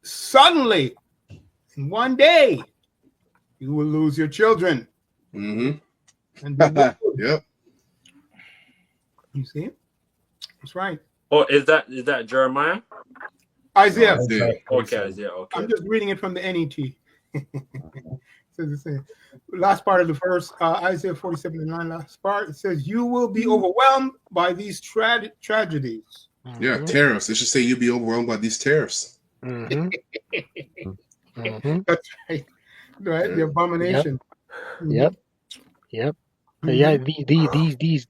Speaker 3: suddenly. In one day, you will lose your children. And
Speaker 1: yep.
Speaker 3: You see? That's right.
Speaker 6: Oh, is that Jeremiah?
Speaker 3: Isaiah.
Speaker 6: Okay, Isaiah. Okay.
Speaker 3: I'm just reading it from the NET. Says the same. Last part of the verse, Isaiah 47 and 9, last part, it says, you will be overwhelmed by these tragedies.
Speaker 1: Yeah, tariffs. It should say you'll be overwhelmed by these tariffs.
Speaker 3: That's right. Right, the abomination.
Speaker 4: Yep. Yeah, these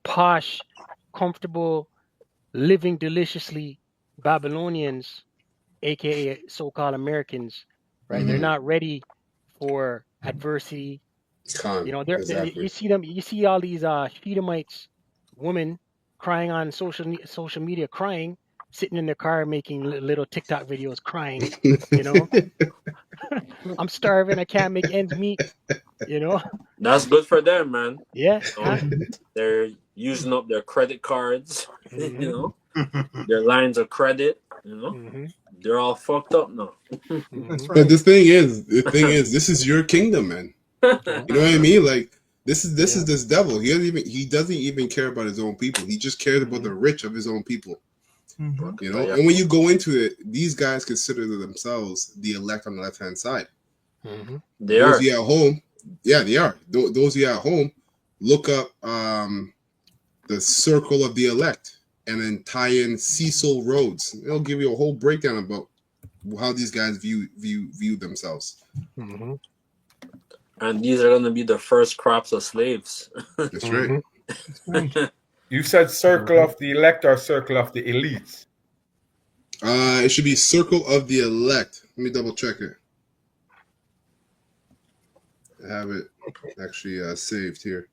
Speaker 4: posh, comfortable, living deliciously Babylonians, aka so-called Americans, right? They're not ready for adversity.
Speaker 1: Exactly.
Speaker 4: You see them. You see all these Edomites, women crying on social media, crying, sitting in their car making little TikTok videos, crying. I'm starving. I can't make ends meet.
Speaker 6: That's good for them, man.
Speaker 4: Yeah.
Speaker 6: They're using up their credit cards. You know, their lines of credit. You know, they're all fucked up now.
Speaker 3: That's
Speaker 1: But
Speaker 3: right.
Speaker 1: the thing is, this is your kingdom, man. You know what I mean? Like this is this devil. He doesn't even care about his own people. He just cares about the rich of his own people. You know, and when you go into it, these guys consider themselves the elect on the left hand side.
Speaker 6: They
Speaker 1: Those
Speaker 6: are.
Speaker 1: of you at home, yeah, they are. Those of you at home, look up the circle of the elect, and then tie in Cecil Rhodes. It'll give you a whole breakdown about how these guys view themselves.
Speaker 6: And these are going to be the first crops of slaves.
Speaker 1: That's right.
Speaker 7: You said circle of the elect or circle of the elites?
Speaker 1: It should be circle of the elect. Let me double check it. I have it actually saved here.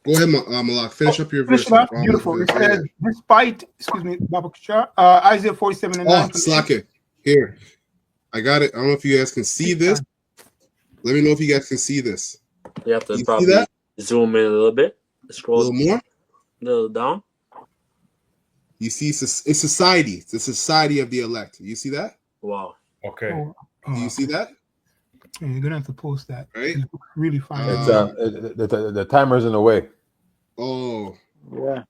Speaker 1: Go ahead, Malak. Finish up your verse.
Speaker 3: Beautiful. It says, despite, excuse me, Isaiah 47 and 9.
Speaker 1: Slack it. Here. I got it. I don't know if you guys can see this. Let me know if you guys can see this.
Speaker 6: You have to probably zoom in a little bit. Scroll
Speaker 1: a little more.
Speaker 6: A little down.
Speaker 1: You see, it's society. It's the society of the elect. You see that?
Speaker 6: Wow.
Speaker 7: Okay.
Speaker 1: Do you see that?
Speaker 3: Yeah, you're gonna have to post that.
Speaker 1: Right?
Speaker 3: It's really fine.
Speaker 2: The timer's in the way.
Speaker 1: Oh.
Speaker 8: Yeah.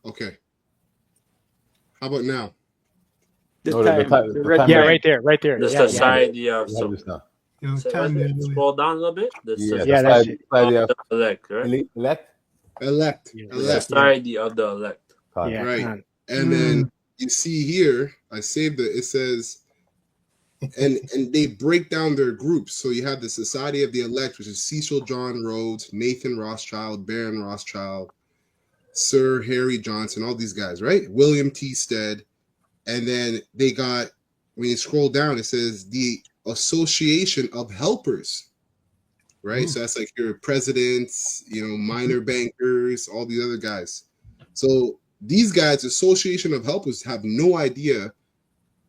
Speaker 1: Okay. How about now?
Speaker 4: Yeah, right there.
Speaker 6: The society of some.
Speaker 3: Scroll
Speaker 6: down a little bit.
Speaker 4: That's it.
Speaker 6: The elect, right?
Speaker 1: Elect.
Speaker 6: The society of the elect.
Speaker 1: Right. And then you see here, I saved it. It says, and they break down their groups. So you have the Society of the Elect, which is Cecil John Rhodes, Nathan Rothschild, Baron Rothschild, Sir Harry Johnson, all these guys, right? William T. Stead. And then they got, when you scroll down, it says the Association of Helpers, right? So that's like your presidents, minor bankers, all these other guys. So these guys, Association of Helpers, have no idea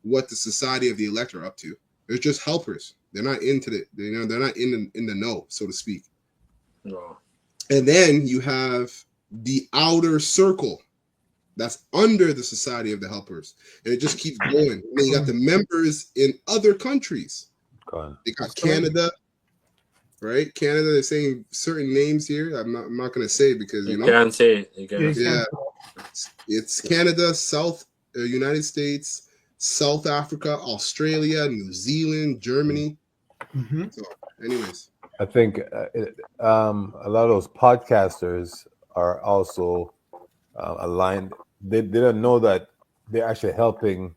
Speaker 1: what the Society of the Elect are up to. They're just helpers. They're not into it. They're not in the know, so to speak.
Speaker 6: No.
Speaker 1: And then you have the outer circle that's under the Society of the Helpers, and it just keeps going. And then you got the members in other countries. They got Canada, right? Canada. They're saying certain names here. I'm not going to say because
Speaker 6: you can't say it.
Speaker 1: Yeah, it's Canada, United States, South Africa, Australia, New Zealand, Germany. So, anyways,
Speaker 2: I think a lot of those podcasters are also aligned. They don't know that they're actually helping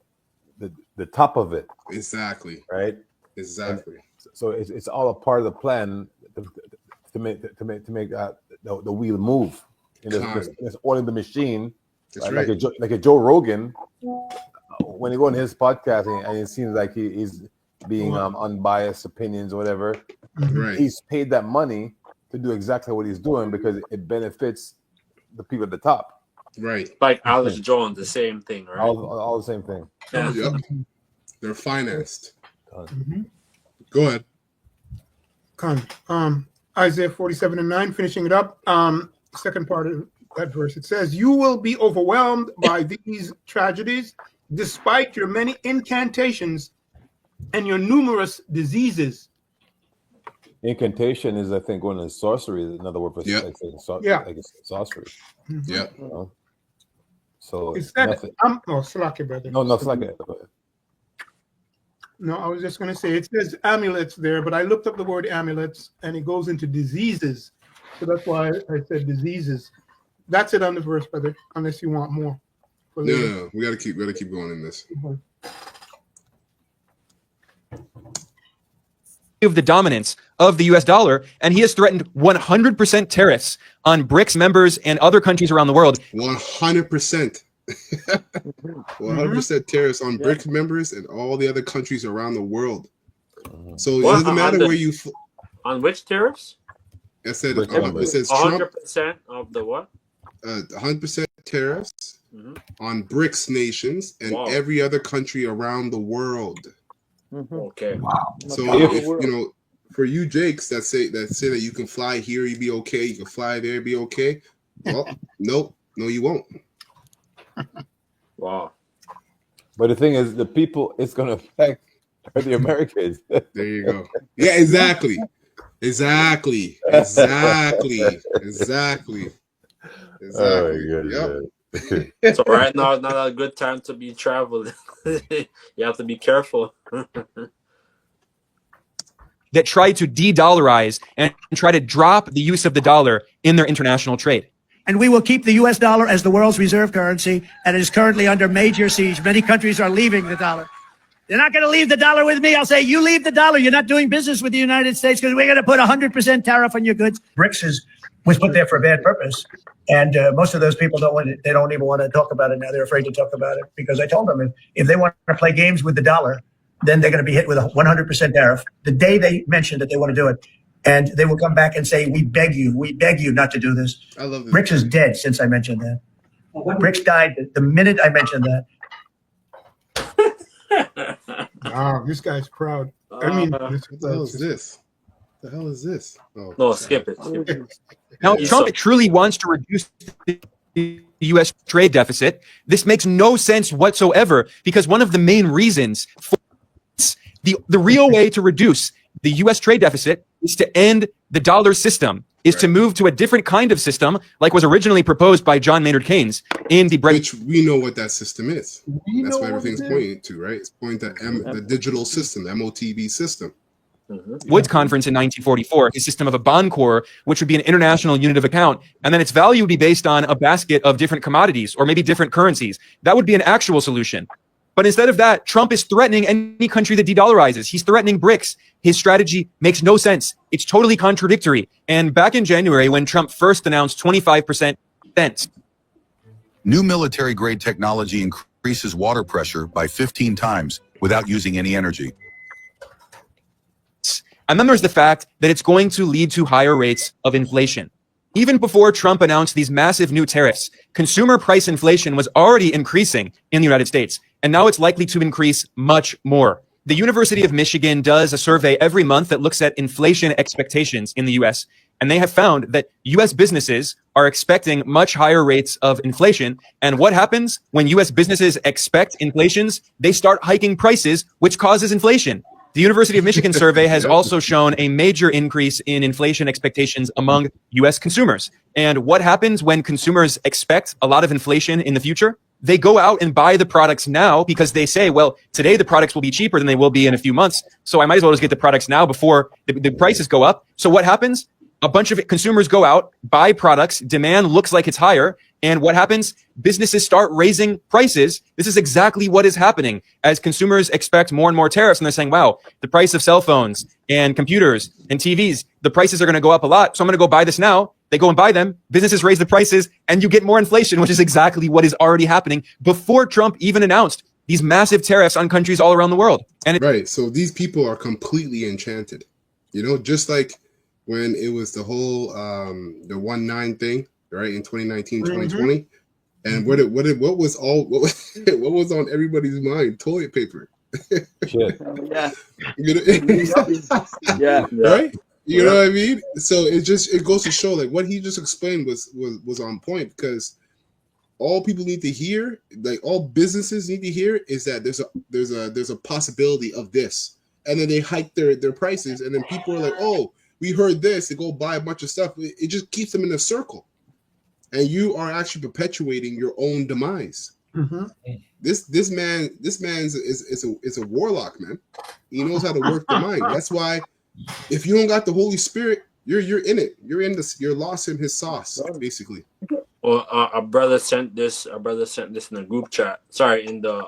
Speaker 2: the top of it.
Speaker 1: Exactly.
Speaker 2: Right.
Speaker 1: Exactly.
Speaker 2: And so it's all a part of the plan to make the wheel move. It's oiling the machine. Right? Like a Joe Rogan. When you go on his podcast and it seems like he's being unbiased opinions or whatever,
Speaker 1: right.
Speaker 2: He's paid that money to do exactly what he's doing because it benefits the people at the top.
Speaker 1: Right.
Speaker 6: Like Alex Jones, the same thing, right?
Speaker 2: All the same thing.
Speaker 6: Yeah.
Speaker 1: Yep. They're financed. Go ahead.
Speaker 3: Isaiah 47 and 9, finishing it up. Second part of that verse, it says, "You will be overwhelmed by these tragedies, despite your many incantations and your numerous diseases."
Speaker 2: Incantation is, I think, one of the sorcery. Another word for like sorcery.
Speaker 1: Yeah.
Speaker 2: So
Speaker 3: it's that. Slack it, brother.
Speaker 2: No, slack it.
Speaker 3: No, I was just going to say it says amulets there, but I looked up the word amulets and it goes into diseases. So that's why I said diseases. That's it on the verse, brother, unless you want more.
Speaker 1: No. We gotta keep going in this.
Speaker 10: Of the dominance of the US dollar, and he has threatened 100% tariffs on BRICS members and other countries around the world.
Speaker 1: 100%. 100% tariffs on BRICS members and all the other countries around the world. So it doesn't matter where you...
Speaker 6: On which tariffs?
Speaker 1: It says Trump.
Speaker 6: 100% of the what?
Speaker 1: 100% tariffs on BRICS nations and every other country around the world.
Speaker 6: Okay.
Speaker 11: Wow.
Speaker 1: So if you know, for you Jakes that say that you can fly here, you be okay. You can fly there, be okay. Well, no, you won't.
Speaker 6: Wow.
Speaker 2: But the thing is, the people it's going to affect are the Americans.
Speaker 1: There you go. Yeah, exactly. Exactly.
Speaker 2: Oh,
Speaker 1: Yep.
Speaker 6: So right now is not a good time to be traveling. You have to be careful.
Speaker 10: That try to de-dollarize and try to drop the use of the dollar in their international trade.
Speaker 11: And we will keep the U.S. dollar as the world's reserve currency, and it is currently under major siege. Many countries are leaving the dollar. They're not going to leave the dollar with me. I'll say, you leave the dollar. You're not doing business with the United States because we're going to put 100% tariff on your goods. BRICS was put there for a bad purpose. And most of those people don't even want to talk about it now. They're afraid to talk about it because I told them if they want to play games with the dollar, then they're going to be hit with a 100% tariff the day they mention that they want to do it. And they will come back and say, we beg you not to do this.
Speaker 1: I love this.
Speaker 11: BRICS is dead since I mentioned that. BRICS died the minute I mentioned that.
Speaker 3: Wow, this guy's proud. I mean,
Speaker 1: what the hell is this? The hell is this? Oh,
Speaker 6: no, skip it.
Speaker 10: Now, Trump truly wants to reduce the U.S. trade deficit. This makes no sense whatsoever because one of the main reasons for the real way to reduce the U.S. trade deficit is to end the dollar system, is to move to a different kind of system like was originally proposed by John Maynard Keynes in the
Speaker 1: Which we know what that system is. That's what everything's pointing to, right? It's pointing to the digital system, the MOTB system.
Speaker 10: Woods Conference in 1944, a system of a bond core, which would be an international unit of account, and then its value would be based on a basket of different commodities or maybe different currencies. That would be an actual solution. But instead of that, Trump is threatening any country that de-dollarizes. He's threatening BRICS. His strategy makes no sense. It's totally contradictory. And back in January, when Trump first announced 25% defense,
Speaker 12: new military-grade technology increases water pressure by 15 times without using any energy.
Speaker 10: and then there's the fact that it's going to lead to higher rates of inflation. Even before Trump announced these massive new tariffs, consumer price inflation was already increasing in the United States, and now it's likely to increase much more. The University of Michigan does a survey every month that looks at inflation expectations in the US, and they have found that US businesses are expecting much higher rates of inflation. And what happens when US businesses expect inflations? They start hiking prices, which causes inflation. The University of Michigan survey has also shown a major increase in inflation expectations among US consumers. And what happens when consumers expect a lot of inflation in the future? They go out and buy the products now because they say, well, today the products will be cheaper than they will be in a few months. So I might as well just get the products now before the prices go up. So what happens? A bunch of consumers go out, buy products, demand looks like it's higher. And what happens? Businesses start raising prices. This is exactly what is happening as consumers expect more and more tariffs. And they're saying, wow, the price of cell phones and computers and TVs, the prices are going to go up a lot. So I'm going to go buy this now. They go and buy them. Businesses raise the prices and you get more inflation, which is exactly what is already happening before Trump even announced these massive tariffs on countries all around the world. And
Speaker 1: right. So these people are completely enchanted, you know, just like when it was the whole the 1-9 thing, right, in 2019, 2020. And what was on everybody's mind? Toilet paper.
Speaker 2: Shit.
Speaker 8: Yeah.
Speaker 1: Yeah. Right? You know what I mean? So it goes to show, like, what he just explained was on point, because all people need to hear, like all businesses need to hear, is that there's a possibility of this. And then they hike their prices, and then people are like, oh, we heard this, they go buy a bunch of stuff. It just keeps them in a circle. And you are actually perpetuating your own demise.
Speaker 3: Mm-hmm.
Speaker 1: This man is a warlock, man. He knows how to work the mind. That's why if you don't got the Holy Spirit, you're in it. You're lost in his sauce, basically.
Speaker 6: Well, a brother sent this in a group chat. Sorry, in the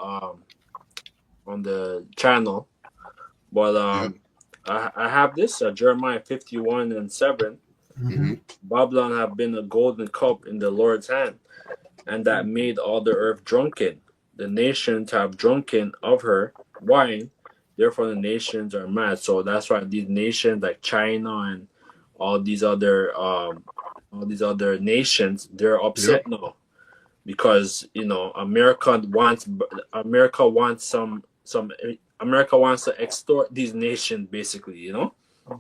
Speaker 6: on the channel. But I have this Jeremiah 51:7.
Speaker 1: Mm-hmm.
Speaker 6: Babylon have been a golden cup in the Lord's hand, and that made all the earth drunken. The nations have drunken of her wine, therefore the nations are mad. So that's why these nations like China and all these other nations, they're upset now because America wants America wants to extort these nations, basically.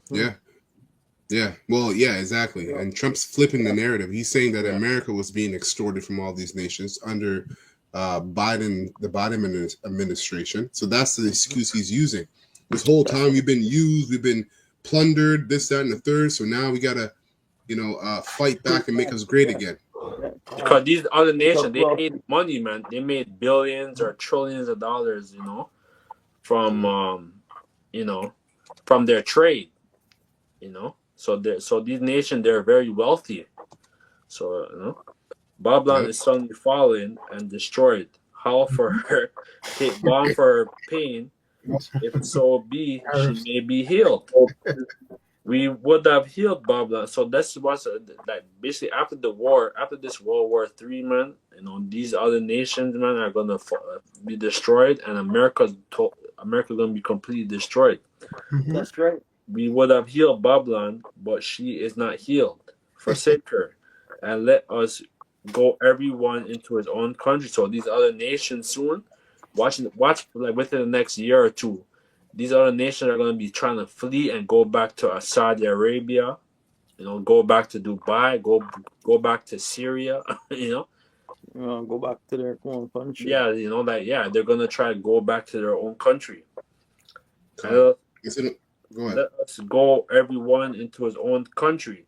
Speaker 1: Yeah. Yeah. Well, yeah, exactly. And Trump's flipping the narrative. He's saying that America was being extorted from all these nations under the Biden administration. So that's the excuse he's using. This whole time we've been used, we've been plundered, this, that, and the third. So now we gotta, fight back and make us great again.
Speaker 6: Because these other nations, they made money, man. They made billions or trillions of dollars, from from their trade, So these nations, they're very wealthy. So Babylon is suddenly fallen and destroyed. Howl for her, take balm for her pain. If so be, she may be healed. We would have healed Babylon. So that's what's that. Basically, after this World War III, man, these other nations, man, are gonna be destroyed, and America's gonna be completely destroyed.
Speaker 8: That's right.
Speaker 6: We would have healed Babylon, but she is not healed. Forsake her, and let us go everyone into his own country. So these other nations soon, watch like within the next year or two, these other nations are going to be trying to flee and go back to Saudi Arabia, go back to Dubai, go back to Syria,
Speaker 8: Go back to their own country.
Speaker 6: Yeah, they're going to try to go back to their own country.
Speaker 1: Go ahead.
Speaker 6: Let us go everyone into his own country.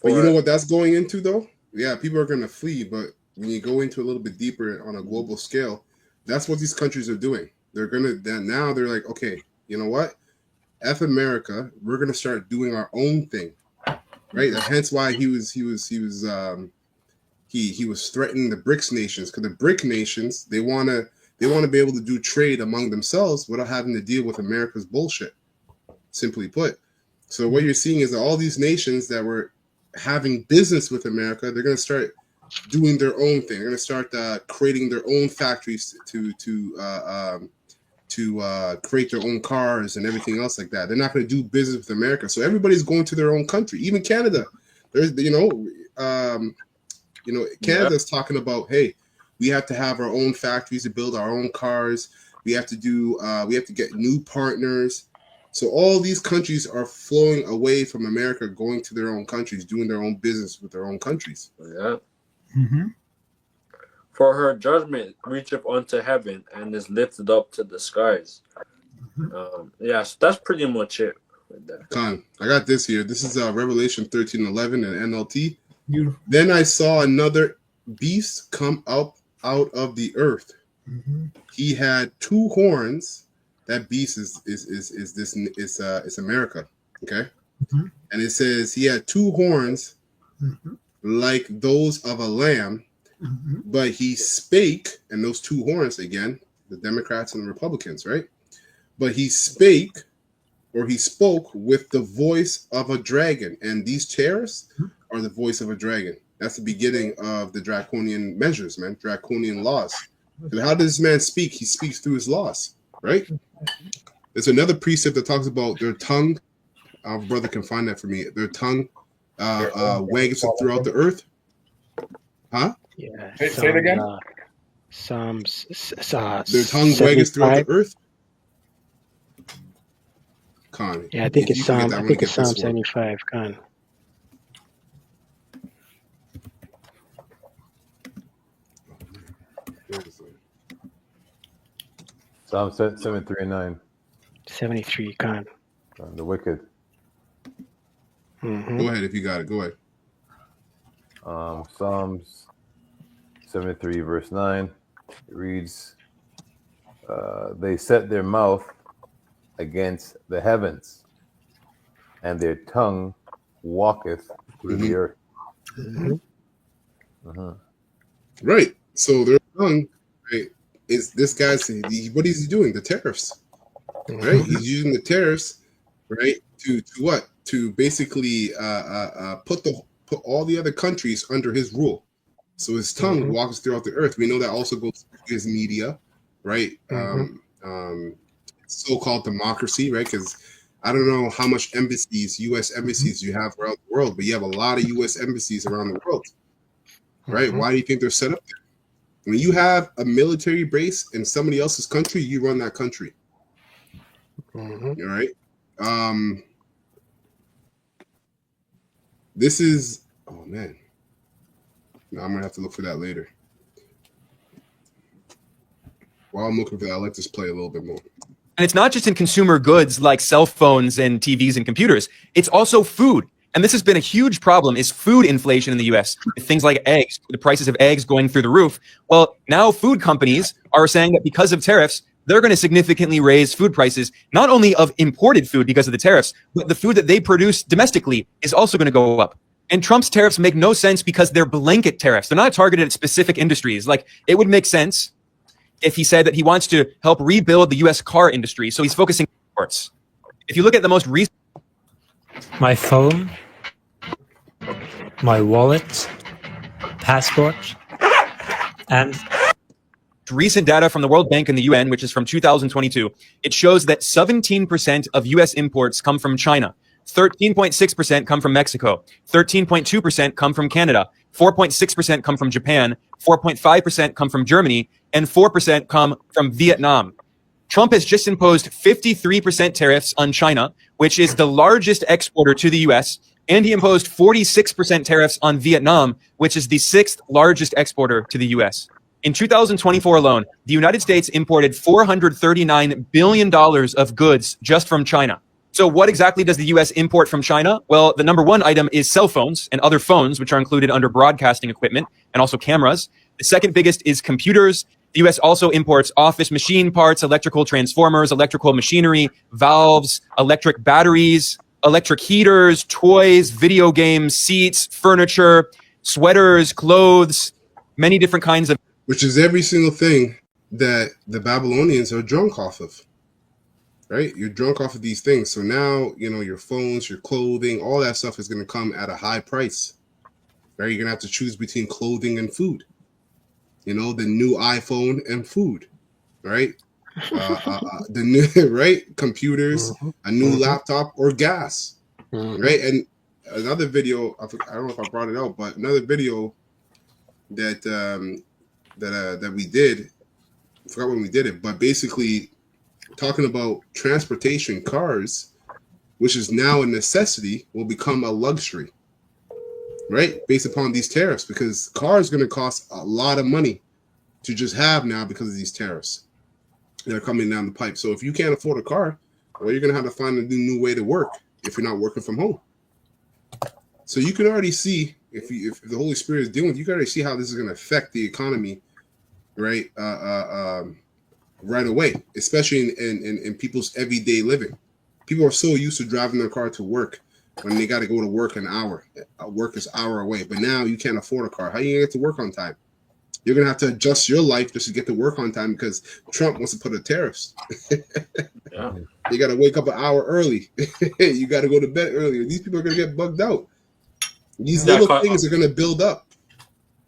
Speaker 1: But you know what that's going into, though? Yeah, people are going to flee, but when you go into a little bit deeper on a global scale, that's what these countries are doing. They're like, okay, you know what? F America, we're gonna start doing our own thing, right? Hence why he was threatening the BRICS nations, because the BRIC nations they want to be able to do trade among themselves without having to deal with America's bullshit. Simply put, so what you're seeing is that all these nations that were having business with America, they're gonna start doing their own thing. They're gonna start creating their own factories to create their own cars and everything else like that. They're not going to do business with America. So everybody's going to their own country. Even Canada, Canada's talking about, hey, we have to have our own factories to build our own cars. We have to get new partners. So all these countries are flowing away from America, going to their own countries, doing their own business with their own countries.
Speaker 6: Yeah. Mm-hmm. For her judgment reacheth unto heaven and is lifted up to the skies. So that's pretty much it.
Speaker 1: Con, I got this here. This is Revelation 13:11 and NLT.
Speaker 3: Beautiful.
Speaker 1: Then I saw another beast come up out of the earth.
Speaker 3: Mm-hmm.
Speaker 1: He had 2 horns. That beast is America. Okay,
Speaker 3: mm-hmm.
Speaker 1: And it says he had 2 horns,
Speaker 3: mm-hmm.
Speaker 1: like those of a lamb.
Speaker 3: Mm-hmm.
Speaker 1: But he spake, and those 2 horns again, the Democrats and the Republicans, right? But he spoke with the voice of a dragon, and these chairs are the voice of a dragon. That's the beginning of the draconian measures, man, draconian laws. And how does this man speak? He speaks through his laws, right? There's another precept that talks about their tongue. Our brother can find that for me. Their tongue wags throughout the earth. Huh?
Speaker 4: Yeah.
Speaker 7: Say it again.
Speaker 4: Psalms.
Speaker 1: Their tongue waggeth throughout the earth. Con.
Speaker 4: Yeah, I think it's Psalm 75. Con.
Speaker 2: Psalm 73 and 9.
Speaker 4: 73. Con.
Speaker 2: The wicked.
Speaker 4: Mm-hmm.
Speaker 1: Go ahead if you got it. Go ahead.
Speaker 2: Psalms 73 verse 9. It reads, they set their mouth against the heavens, and their tongue walketh through the earth.
Speaker 4: Mm-hmm.
Speaker 2: Uh-huh.
Speaker 1: Right. So their tongue, right, is this guy's. What is he doing? The tariffs, right? He's using the tariffs, right, to what? To basically put all the other countries under his rule. So his tongue walks throughout the earth. We know that also goes through his media, right? So-called democracy, right? Because I don't know how much U.S. embassies you have around the world, but you have a lot of U.S. embassies around the world, right? Why do you think they're set up there? When you have a military base in somebody else's country, you run that country. All right. This is, oh man. Now I'm gonna have to look for that later. While I'm looking for that, I'll let this play a little bit more.
Speaker 10: And it's not just in consumer goods like cell phones and TVs and computers. It's also food. And this has been a huge problem, is food inflation in the US. Things like eggs, the prices of eggs going through the roof. Well, now food companies are saying that because of tariffs, they're going to significantly raise food prices, not only of imported food because of the tariffs, but the food that they produce domestically is also going to go up. And Trump's tariffs make no sense because they're blanket tariffs. They're not targeted at specific industries. Like, it would make sense if he said that he wants to help rebuild the U.S. car industry. So he's focusing on imports. If you look at the most recent...
Speaker 13: My phone, my wallet, passport, and...
Speaker 10: recent data from the World Bank and the UN, which is from 2022, it shows that 17% of U.S. imports come from China, 13.6% come from Mexico, 13.2% come from Canada, 4.6% come from Japan, 4.5% come from Germany, and 4% come from Vietnam. Trump has just imposed 53% tariffs on China, which is the largest exporter to the U.S., and he imposed 46% tariffs on Vietnam, which is the sixth largest exporter to the U.S. In 2024 alone, the United States imported $439 billion of goods just from China. So what exactly does the U.S. import from China? Well, the number one item is cell phones and other phones, which are included under broadcasting equipment and also cameras. The second biggest is computers. The U.S. also imports office machine parts, electrical transformers, electrical machinery, valves, electric batteries, electric heaters, toys, video games, seats, furniture, sweaters, clothes, many different kinds of...
Speaker 1: Which is every single thing that the Babylonians are drunk off of, right? You're drunk off of these things. So now, you know, your phones, your clothing, all that stuff is going to come at a high price, right? You're going to have to choose between clothing and food, you know, the new iPhone and food, right? The new, right? Computers, a new laptop, or gas, right? And another video, I don't know if I brought it out, but another video that, that we did, I forgot when we did it, but basically talking about transportation, cars, which is now a necessity, will become a luxury, right? Based upon these tariffs, because cars are going to cost a lot of money to just have now because of these tariffs that are coming down the pipe. So if you can't afford a car, well, you're going to have to find a new way to work if you're not working from home. So you can already see, if the Holy Spirit is dealing with you, can already see how this is going to affect the economy, right? Right away, especially in people's everyday living. People are so used to driving their car to work when they got to go to work an hour. Work is an hour away, but now you can't afford a car. How are you going to get to work on time? You're going to have to adjust your life just to get to work on time because Trump wants to put the tariffs.
Speaker 6: Yeah.
Speaker 1: You got to wake up an hour early. You got to go to bed earlier. These people are going to get bugged out. These little things are going to build up.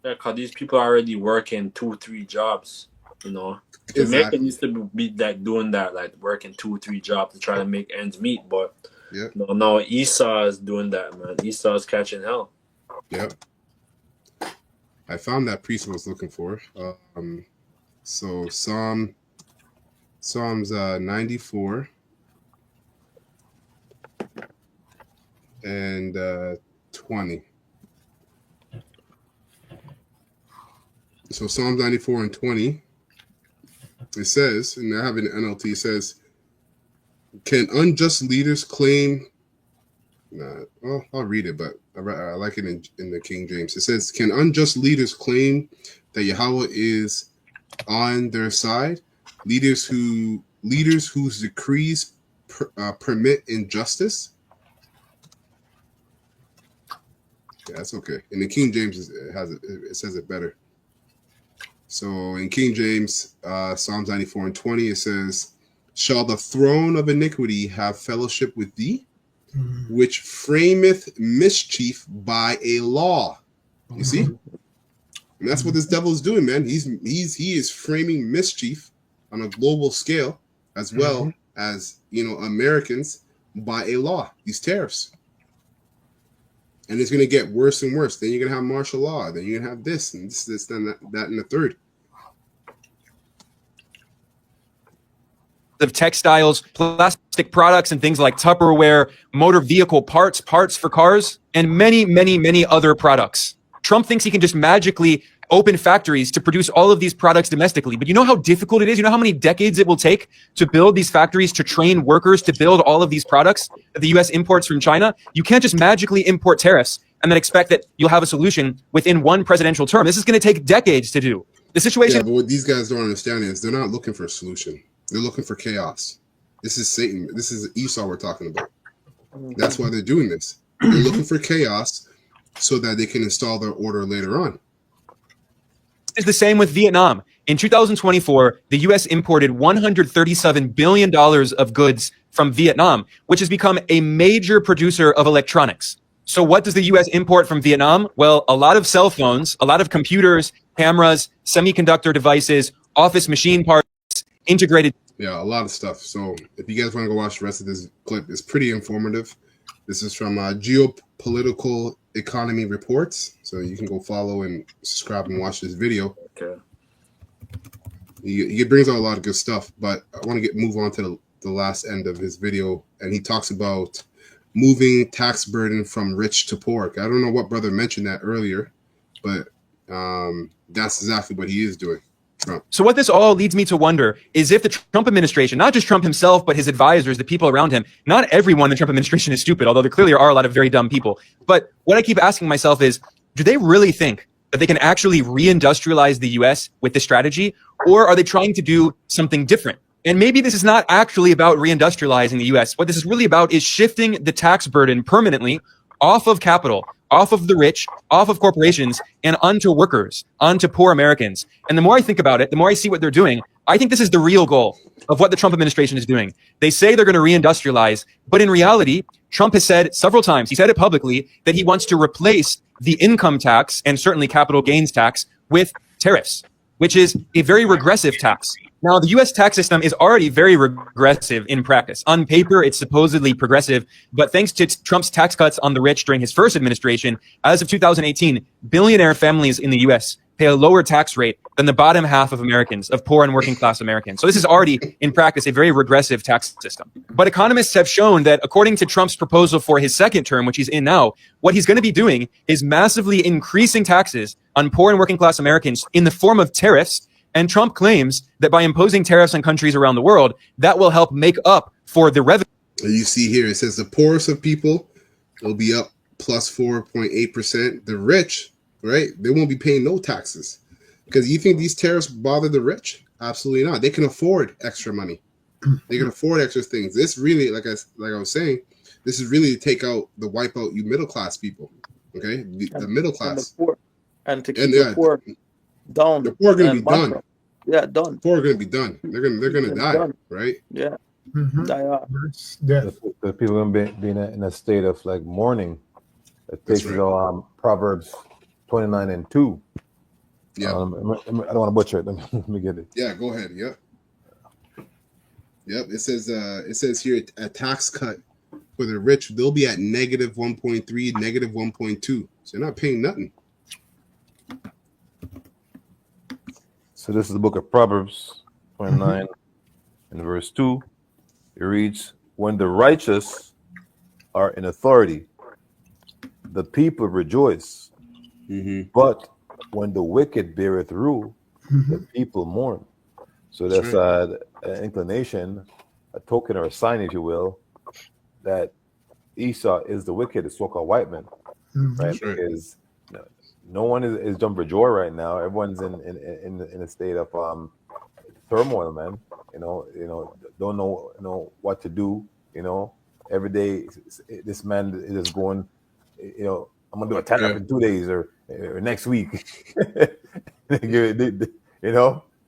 Speaker 6: Yeah, because these people are already working 2-3 jobs, you know.
Speaker 1: Exactly.
Speaker 6: America used to be like doing that, like working 2-3 jobs to try to make ends meet. But
Speaker 1: yeah,
Speaker 6: no, now Esau is doing that, man. Esau is catching hell.
Speaker 1: Yep. I found that priest I was looking for. So Psalms 94 and 20. So Psalms 94 and 20. It says, and I have it in NLT, it says, can unjust leaders claim... well, I'll read it, but I like it in the King James. It says, can unjust leaders claim that Yahweh is on their side? Leaders whose decrees permit injustice? Yeah, that's okay. In the King James, it says it better. So in King James, Psalms 94 and 20, it says, shall the throne of iniquity have fellowship with thee, which frameth mischief by a law? You see? And that's what this devil is doing, man. He is framing mischief on a global scale, as well as, you know, Americans, by a law, these tariffs. And it's going to get worse and worse. Then you're going to have martial law. Then you're going to have this and this, that, and the third.
Speaker 10: of textiles, plastic products, and things like Tupperware, motor vehicle parts for cars, and many, many, many other products. Trump thinks he can just magically open factories to produce all of these products domestically. But you know how difficult it is? You know how many decades it will take to build these factories, to train workers, to build all of these products that the U.S. imports from China? You can't just magically import tariffs and then expect that you'll have a solution within one presidential term. This is going to take decades to do. The situation...
Speaker 1: Yeah, but what these guys don't understand is they're not looking for a solution. They're looking for chaos. This is Satan. This is Esau we're talking about. That's why they're doing this. They're looking for chaos so that they can install their order later on.
Speaker 10: It's the same with Vietnam. In 2024, the U.S. imported $137 billion of goods from Vietnam, which has become a major producer of electronics. So what does the U.S. import from Vietnam? Well, a lot of cell phones, a lot of computers, cameras, semiconductor devices, office machine parts, integrated.
Speaker 1: Yeah, a lot of stuff. So if you guys want to go watch the rest of this clip, it's pretty informative. This is from Geopolitical Economy Reports. So you can go follow and subscribe and watch this video.
Speaker 6: Okay.
Speaker 1: He brings out a lot of good stuff, but I want to move on to the last end of his video. And he talks about moving tax burden from rich to poor. I don't know what brother mentioned that earlier, but that's exactly what he is doing. Trump.
Speaker 10: So what this all leads me to wonder is if the Trump administration, not just Trump himself, but his advisors, the people around him, not everyone in the Trump administration is stupid, although there clearly are a lot of very dumb people. But what I keep asking myself is, do they really think that they can actually reindustrialize the U.S. with this strategy? Or are they trying to do something different? And maybe this is not actually about reindustrializing the U.S. What this is really about is shifting the tax burden permanently off of capital, off of the rich, off of corporations, and onto workers, onto poor Americans. And the more I think about it, the more I see what they're doing, I think this is the real goal of what the Trump administration is doing. They say they're going to reindustrialize, but in reality, Trump has said several times, he said it publicly, that he wants to replace the income tax and certainly capital gains tax with tariffs, which is a very regressive tax. Now, the U.S. tax system is already very regressive in practice. On paper, it's supposedly progressive, but thanks to Trump's tax cuts on the rich during his first administration, as of 2018, billionaire families in the U.S. pay a lower tax rate than the bottom half of Americans, of poor and working class Americans. So this is already, in practice, a very regressive tax system. But economists have shown that according to Trump's proposal for his second term, which he's in now, what he's going to be doing is massively increasing taxes on poor and working class Americans in the form of tariffs. And Trump claims that by imposing tariffs on countries around the world, that will help make up for the revenue.
Speaker 1: You see here, it says the poorest of people will be up plus 4.8%. The rich, right, they won't be paying no taxes. Because you think these tariffs bother the rich? Absolutely not. They can afford extra money. They can afford extra things. This really, like I was saying, this is really to wipe out you middle class people. Okay, the middle class.
Speaker 8: And the poor, and to keep the poor down.
Speaker 1: The poor are going to be done.
Speaker 8: Yeah, done.
Speaker 1: The poor are going to be done. They're going to die,
Speaker 8: done.
Speaker 1: right?
Speaker 8: Yeah.
Speaker 3: Die off.
Speaker 2: The people are going to be in a state of like mourning. It takes Proverbs 29 and 2.
Speaker 1: Yeah.
Speaker 2: I don't want to butcher it. Let me get it.
Speaker 1: Yeah, go ahead. Yep. It says here a tax cut for the rich, they'll be at negative 1.3, negative 1.2. So they're not paying nothing.
Speaker 2: So this is the book of Proverbs 29 and verse 2. It reads, when the righteous are in authority, the people rejoice. But when the wicked beareth rule, the people mourn. So that's an inclination, a token or a sign, if you will, that Esau is the wicked, the so-called white man, right? Because no one is jumping for joy right now. Everyone's in a state of turmoil, man. Don't know what to do. Every day this man is going. I'm gonna do a stand-up in 2 days or next week.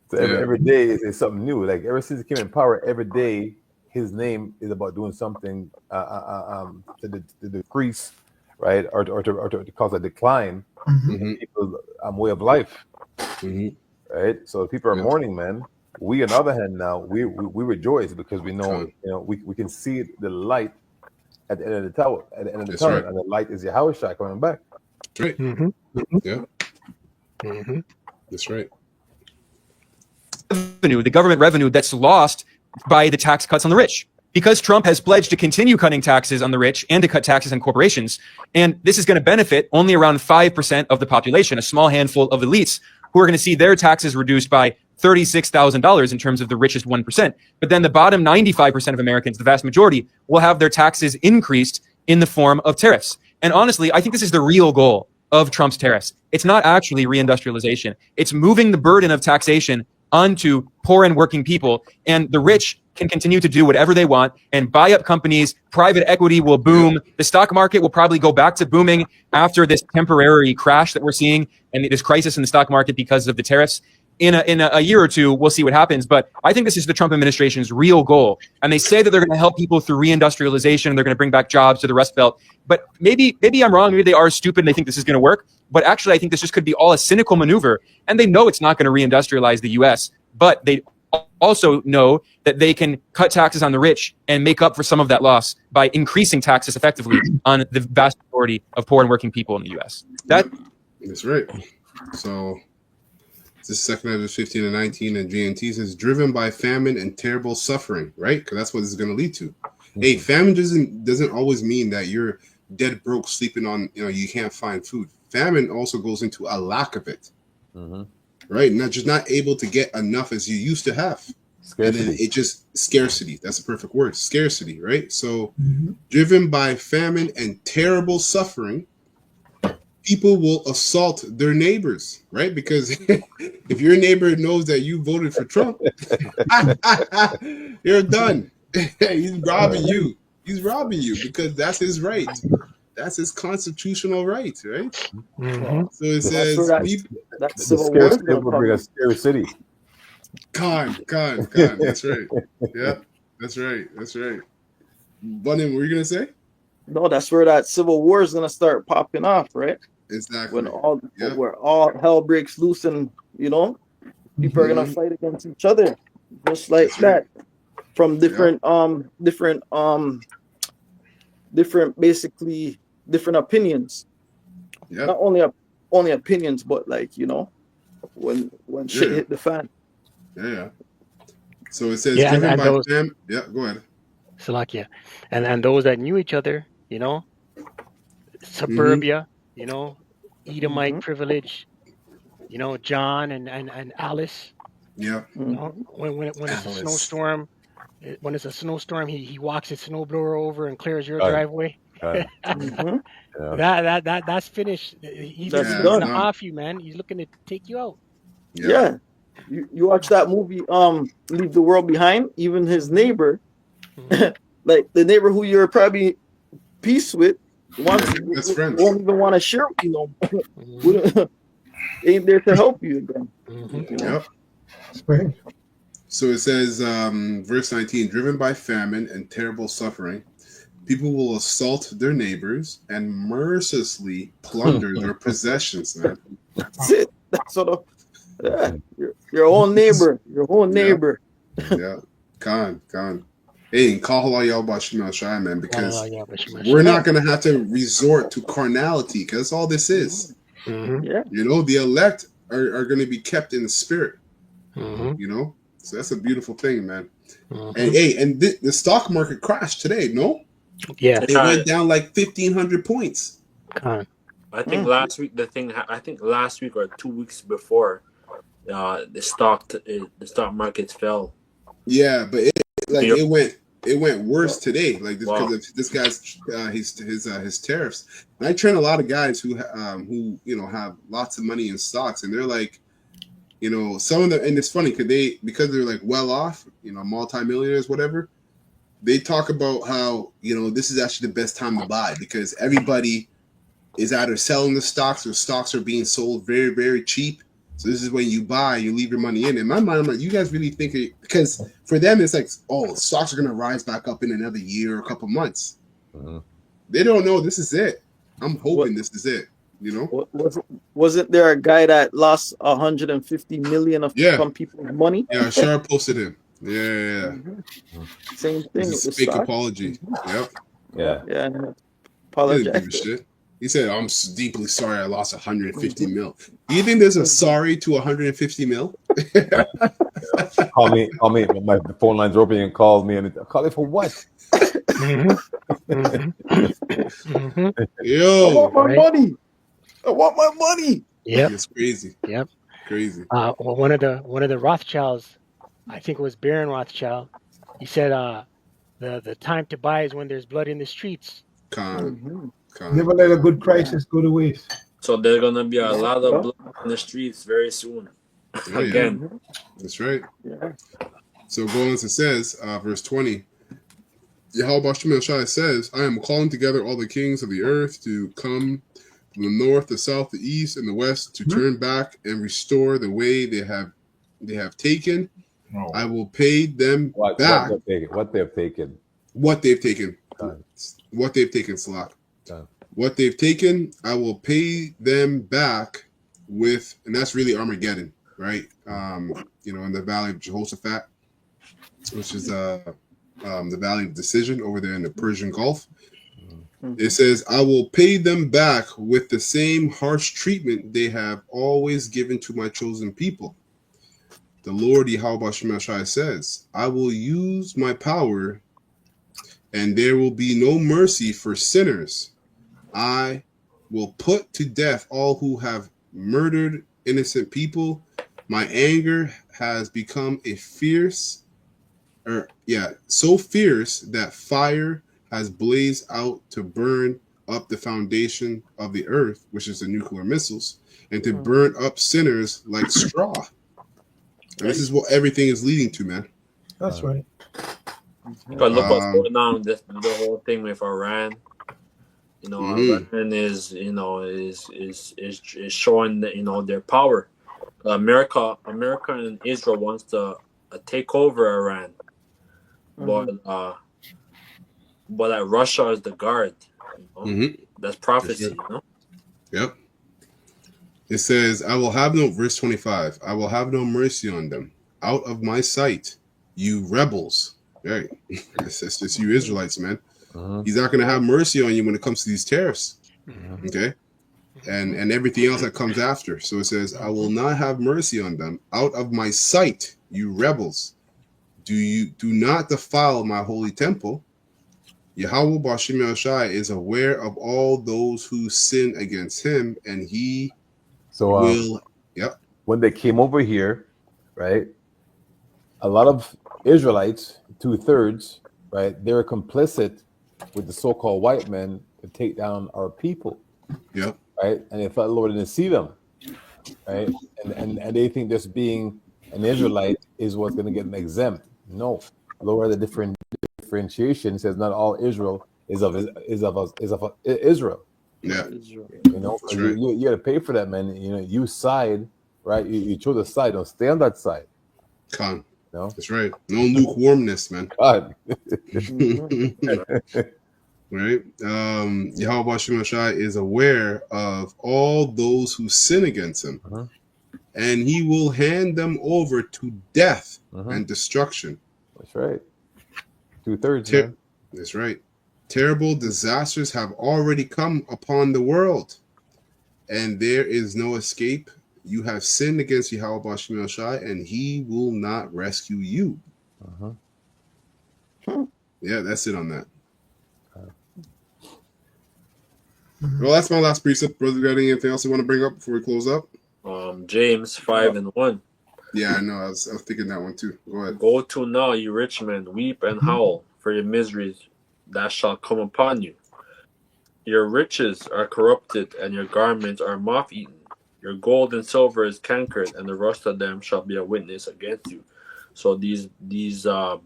Speaker 2: So every day is something new. Like ever since he came in power, every day his name is about doing something to decrease, right, or to cause a decline in people's way of life, right? So if people are mourning, man, we on the other hand now we rejoice because we know we can see the light at the end of the tunnel, and the light is Yahushua coming back.
Speaker 1: That's right. Yeah. That's right.
Speaker 10: The government revenue that's lost by the tax cuts on the rich. Because Trump has pledged to continue cutting taxes on the rich and to cut taxes on corporations. And this is going to benefit only around 5% of the population, a small handful of elites who are going to see their taxes reduced by $36,000 in terms of the richest 1%. But then the bottom 95% of Americans, the vast majority, will have their taxes increased in the form of tariffs. And honestly, I think this is the real goal of Trump's tariffs. It's not actually reindustrialization. It's moving the burden of taxation onto poor and working people, and the rich can continue to do whatever they want and buy up companies. Private equity will boom. The stock market will probably go back to booming after this temporary crash that we're seeing and this crisis in the stock market because of the tariffs. In a year or two, we'll see what happens. But I think this is the Trump administration's real goal. And they say that they're going to help people through reindustrialization. They're going to bring back jobs to the Rust Belt. But maybe I'm wrong. Maybe they are stupid and they think this is going to work. But actually, I think this just could be all a cynical maneuver. And they know it's not going to reindustrialize the U.S., but they also know that they can cut taxes on the rich and make up for some of that loss by increasing taxes effectively on the vast majority of poor and working people in the U.S.
Speaker 1: That's right. So this second item is 15 and 19, and GNT says driven by famine and terrible suffering, right? Because that's what this is going to lead to. Hey, famine doesn't always mean that you're dead broke, sleeping on, you can't find food. Famine also goes into a lack of it. Right? Not able to get enough as you used to have. Scarcity. And then it just scarcity. That's a perfect word. Scarcity, right? So driven by famine and terrible suffering, people will assault their neighbors, right? Because if your neighbor knows that you voted for Trump, you're done. He's robbing you. He's robbing you because that's his right. That's his constitutional right, right? So it says
Speaker 8: that's civil war.
Speaker 2: Will bring a scary city.
Speaker 1: Con. That's right. Yeah, that's right. Bunny, what were you gonna say?
Speaker 8: No, that's where that civil war is gonna start popping off, right?
Speaker 1: Exactly.
Speaker 8: Where all hell breaks loose, and people are gonna fight against each other, just like that, from different basically different opinions. Not only opinions, but when shit hit the fan.
Speaker 1: So it says driven by them. Yeah, go ahead.
Speaker 4: Salakia. And those that knew each other, suburbia, Edomite privilege, John and Alice.
Speaker 1: Yeah.
Speaker 4: When it's a snowstorm, he walks his snowblower over and clears your driveway. That's finished. He's looking to off you, man. He's looking to take you out.
Speaker 8: Yeah. You watch that movie, Leave the World Behind. Even his neighbor, like the neighbor who you're probably peace with, won't even want to share with you. Ain't there to help you again.
Speaker 1: So it says, verse 19, driven by famine and terrible suffering, people will assault their neighbors and mercilessly plunder their possessions, man.
Speaker 8: That's it. That's sort of your own neighbor.
Speaker 1: Yeah. Con. Hey, call Yahweh Shai, man, because we're not going to have to resort to carnality, because that's all this is. The elect are going to be kept in the spirit. So that's a beautiful thing, man. And the stock market crashed today, no?
Speaker 4: Yeah,
Speaker 1: it went down like 1,500 points.
Speaker 6: I think last week last week or 2 weeks before, the stock markets fell.
Speaker 1: Yeah, but it went worse today, like because of this guy's his tariffs. And I train a lot of guys who have lots of money in stocks, and they're like, some of them, and it's funny because they're like well off, multimillionaires, whatever. They talk about how this is actually the best time to buy because everybody is either selling the stocks or stocks are being sold very, very cheap. So this is when you buy, you leave your money in. In my mind, I'm like, you guys really think it, because for them it's like, stocks are gonna rise back up in another year or a couple months. They don't know this is it. I'm hoping this is it.
Speaker 8: Wasn't there a guy that lost 150 million of some people's money?
Speaker 1: Yeah, Shar posted him. Yeah.
Speaker 8: Same thing.
Speaker 1: It's a fake apology. Yep.
Speaker 2: Yeah.
Speaker 8: Apologize.
Speaker 1: Didn't give a shit. He said, "I'm deeply sorry. I lost 150 mil." Do you think there's a sorry to 150 mil?
Speaker 2: Call me. My phone lines are open and call me, and call it for what?
Speaker 1: Yo,
Speaker 8: I want my
Speaker 4: Right.
Speaker 8: money. I want my money.
Speaker 4: Yep.
Speaker 1: it's crazy.
Speaker 4: Yep.
Speaker 1: Crazy.
Speaker 4: Well, one of the Rothschilds, I think it was Baron Rothschild. He said, the time to buy is when there's blood in the streets.
Speaker 1: Con.
Speaker 3: Never let a good crisis go to waste.
Speaker 6: So there's gonna be a lot of blood in the streets very soon.
Speaker 1: Oh,
Speaker 6: Again.
Speaker 1: yeah. That's right.
Speaker 8: Yeah.
Speaker 1: So going as it says, verse 20, Yahweh Shem Shai says, I am calling together all the kings of the earth to come from the north, the south, the east, and the west to turn back and restore the way they have taken.
Speaker 7: Oh.
Speaker 1: I will pay them back.
Speaker 2: What they've taken.
Speaker 1: What they've taken.
Speaker 2: Done.
Speaker 1: What they've taken, Slack.
Speaker 2: Done.
Speaker 1: What they've taken, I will pay them back with, and that's really Armageddon, right? In the Valley of Jehoshaphat, which is the Valley of Decision over there in the Persian Gulf. It says, I will pay them back with the same harsh treatment they have always given to my chosen people. The Lord Yahweh Shem Shai says, I will use my power, and there will be no mercy for sinners. I will put to death all who have murdered innocent people. My anger has become so fierce that fire has blazed out to burn up the foundation of the earth, which is the nuclear missiles, and to burn up sinners like straw. And this is what everything is leading to, man.
Speaker 3: That's right.
Speaker 6: But look what's going on. The whole thing with Iran. Iran is showing that their power. America and Israel wants to take over Iran, but Russia is the guard. That's prophecy.
Speaker 1: Yep. It says, I will have no, verse 25, I will have no mercy on them. Out of my sight, you rebels. Right. It's you Israelites, man. He's not going to have mercy on you when it comes to these tariffs. Okay. And everything else that comes after. So it says, I will not have mercy on them. Out of my sight, you rebels. Do not defile my holy temple. Yahweh Bashim Shai is aware of all those who sin against him, and he will. Yep.
Speaker 2: When they came over here, right, a lot of Israelites, 2/3, right, they're complicit with the so-called white men to take down our people.
Speaker 1: Yep.
Speaker 2: Right, and they thought the Lord didn't see them, right, and they think just being an Israelite is what's going to get them exempt. No, the Lord had a differentiation. It says not all Israel is of Israel.
Speaker 1: Yeah,
Speaker 2: Right. You got to pay for that, man. You side, right? You chose a side. Don't stay on that side.
Speaker 1: Con. No, that's right. No lukewarmness, man.
Speaker 2: God.
Speaker 1: Right? Yahweh Shem Shai is aware of all those who sin against him, and he will hand them over to death and destruction.
Speaker 2: That's right. 2/3.
Speaker 1: That's right. Terrible disasters have already come upon the world, and there is no escape. You have sinned against Yahweh Shem Shai, and he will not rescue you. Yeah, that's it on that. Well, that's my last precept. Brother, got anything else you want to bring up before we close up?
Speaker 6: James 5:1.
Speaker 1: Yeah, I know. I was thinking that one too. Go ahead.
Speaker 6: Go to now, you rich men, weep and howl for your miseries that shall come upon you. Your riches are corrupted, and your garments are moth-eaten. Your gold and silver is cankered, and the rust of them shall be a witness against you. So these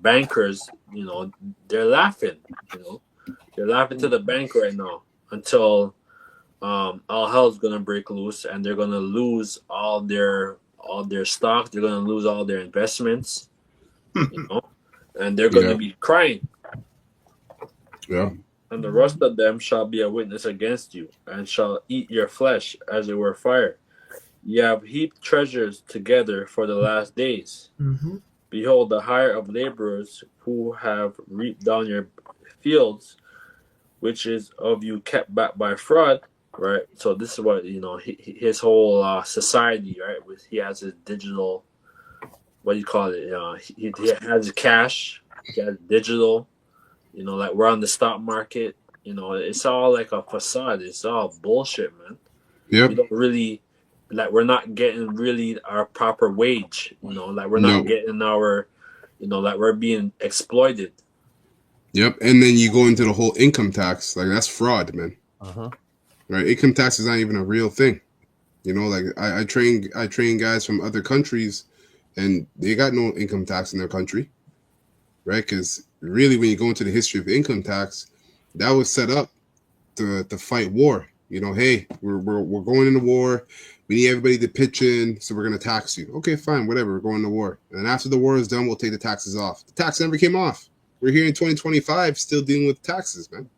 Speaker 6: bankers, they're laughing. They're laughing to the bank right now until all hell's gonna break loose, and they're gonna lose all their stock. They're gonna lose all their investments, and they're gonna be crying.
Speaker 1: Yeah.
Speaker 6: And the rest of them shall be a witness against you, and shall eat your flesh as it were fire. Ye have heaped treasures together for the last days. Behold, the hire of laborers who have reaped down your fields, which is of you kept back by fraud, right? So this is what his whole society, right? With he has his digital, what do you call it? He has cash, he has digital. Like we're on the stock market. It's all like a facade. It's all bullshit, man.
Speaker 1: Yep.
Speaker 6: We don't really we're not getting really our proper wage. Like we're not getting our, like we're being exploited.
Speaker 1: Yep. And then you go into the whole income tax. Like that's fraud, man. Right? Income tax is not even a real thing. Like I train guys from other countries, and they got no income tax in their country, right? Because really, when you go into the history of income tax, that was set up to fight war. Hey, we're going into war. We need everybody to pitch in, so we're going to tax you. Okay, fine, whatever. We're going to war, and then after the war is done, we'll take the taxes off. The tax never came off. We're here in 2025, still dealing with taxes, man.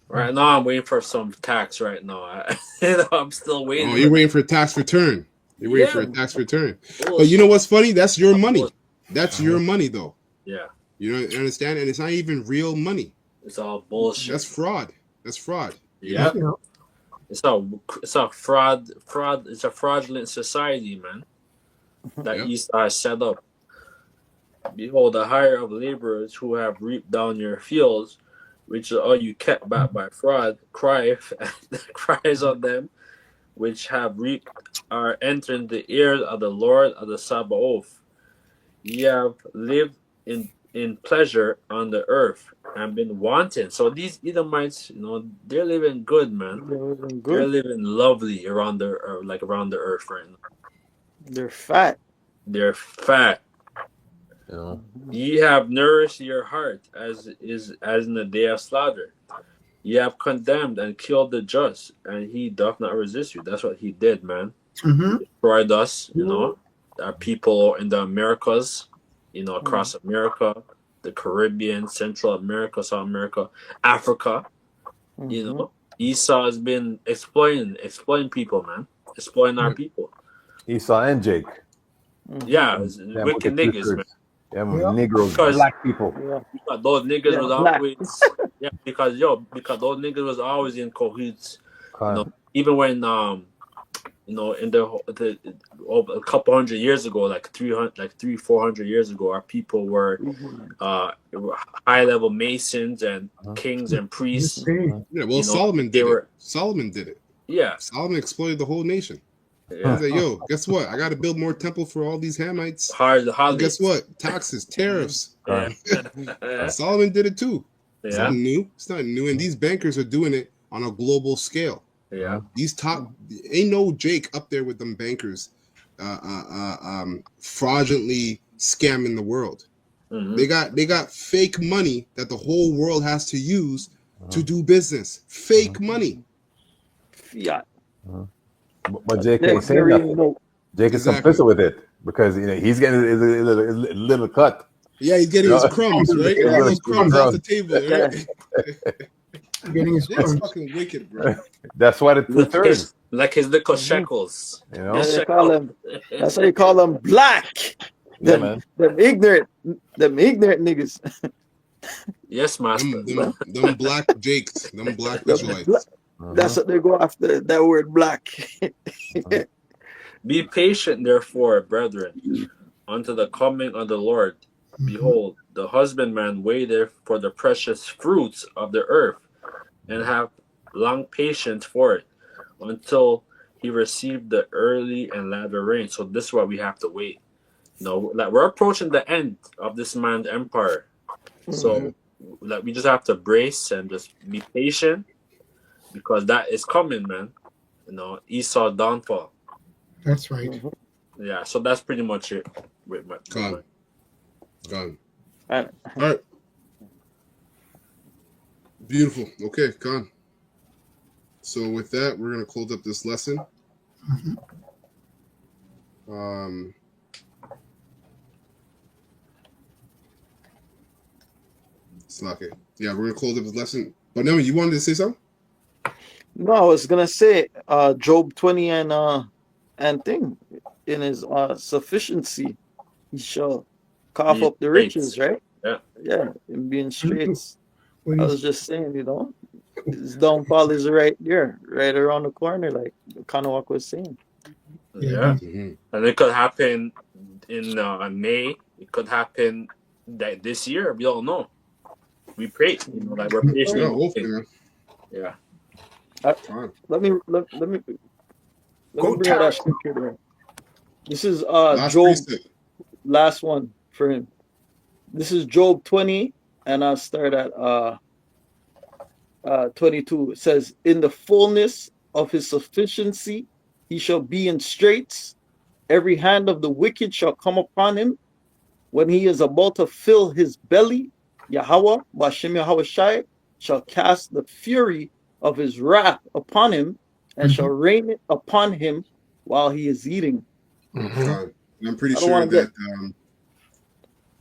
Speaker 6: Right now, I'm waiting for some tax. Right now, I'm still waiting.
Speaker 1: Oh, you're waiting for a tax return. You're waiting for a tax return. But you know what's funny? That's your money. That's your money, though.
Speaker 6: Yeah.
Speaker 1: You understand? And it's not even real money.
Speaker 6: It's all bullshit.
Speaker 1: That's fraud. That's fraud.
Speaker 6: Yeah. It's a fraud. It's a fraudulent society, man. That Esau has set up. Behold, the hire of laborers who have reaped down your fields, which are all you kept back by fraud, cries on them, which have reaped are entering the ears of the Lord of the Sabaoth. Ye have lived in pleasure on the earth and been wanton. So these Edomites, they're living good, man. They're living lovely around the earth right now.
Speaker 8: They're fat.
Speaker 6: They're fat. Ye have nourished your heart as in the day of slaughter. Ye have condemned and killed the just, and he doth not resist you. That's what he did, man. Destroyed us, our people in the Americas, across America, the Caribbean, Central America, South America, Africa. Esau has been exploiting people, man. Exploiting our people.
Speaker 2: Esau and Jake.
Speaker 6: Yeah, wicked niggas, man.
Speaker 2: Yeah, Negroes, black people.
Speaker 6: Because those niggas was always because those niggas was always in cahoots. Even when in a couple hundred years ago, like 400 years ago, our people were high level masons and kings and priests.
Speaker 1: Yeah, well, Solomon did it. Solomon did it.
Speaker 6: Yeah,
Speaker 1: Solomon exploited the whole nation. Yeah. He's like, yo, guess what? I got to build more temple for all these Hamites. Guess what? Taxes, tariffs. Solomon did it too. It's not new. It's not new. And these bankers are doing it on a global scale.
Speaker 6: Yeah.
Speaker 1: These ain't no Jake up there with them bankers fraudulently scamming the world. They got fake money that the whole world has to use to do business. Fake money.
Speaker 8: Fiat.
Speaker 2: But Jake ain't saying nothing. Jake is complicit with it because he's getting his little cut.
Speaker 1: Yeah, he's getting his crumbs, right? His crumbs off the table, right?
Speaker 3: Getting his crumbs.
Speaker 1: Fucking wicked, bro.
Speaker 2: That's why it's 2/3.
Speaker 6: Like his little shekels.
Speaker 8: They call him. That's why they call them black.
Speaker 2: Man.
Speaker 8: Them ignorant niggas.
Speaker 6: Yes, master.
Speaker 1: Them black Jakes, them black Israelites.
Speaker 8: That's what they go after, that word black.
Speaker 6: Be patient, therefore, brethren, unto the coming of the Lord. Behold, the husbandman waiteth for the precious fruits of the earth, and have long patience for it, until he receive the early and latter rain. So this is why we have to wait. We're approaching the end of this man's empire. So we just have to brace and just be patient, because that is coming, man. Esau's downfall.
Speaker 3: That's right.
Speaker 6: Yeah, so that's pretty much it.
Speaker 1: Gone.
Speaker 8: All right.
Speaker 1: Beautiful. Okay, Khan. So with that, we're gonna close up this lesson. Slake. Yeah, we're gonna close up this lesson. But no, you wanted to say something?
Speaker 8: No, I was gonna say Job 20 and thing, in his sufficiency he shall cough up the riches, right?
Speaker 6: Yeah.
Speaker 8: Yeah, in being straits. I was just saying, his downfall is right there, right around the corner, like Kanawak was saying.
Speaker 6: Yeah. And it could happen in May. It could happen this year. We don't know. We pray, like we're patient.
Speaker 1: Yeah, hopefully, man.
Speaker 6: Yeah.
Speaker 8: Let me bring out that scripture there. This is
Speaker 1: Last
Speaker 8: Job.
Speaker 1: precept.
Speaker 8: Last one for him. This is Job 20, and I'll start at 22. It says, "In the fullness of his sufficiency, he shall be in straits. Every hand of the wicked shall come upon him. When he is about to fill his belly, Yahweh, Bashem Yahweh Shai, shall cast the fury of his wrath upon him, and shall rain it upon him while he is eating."
Speaker 1: And I'm pretty sure that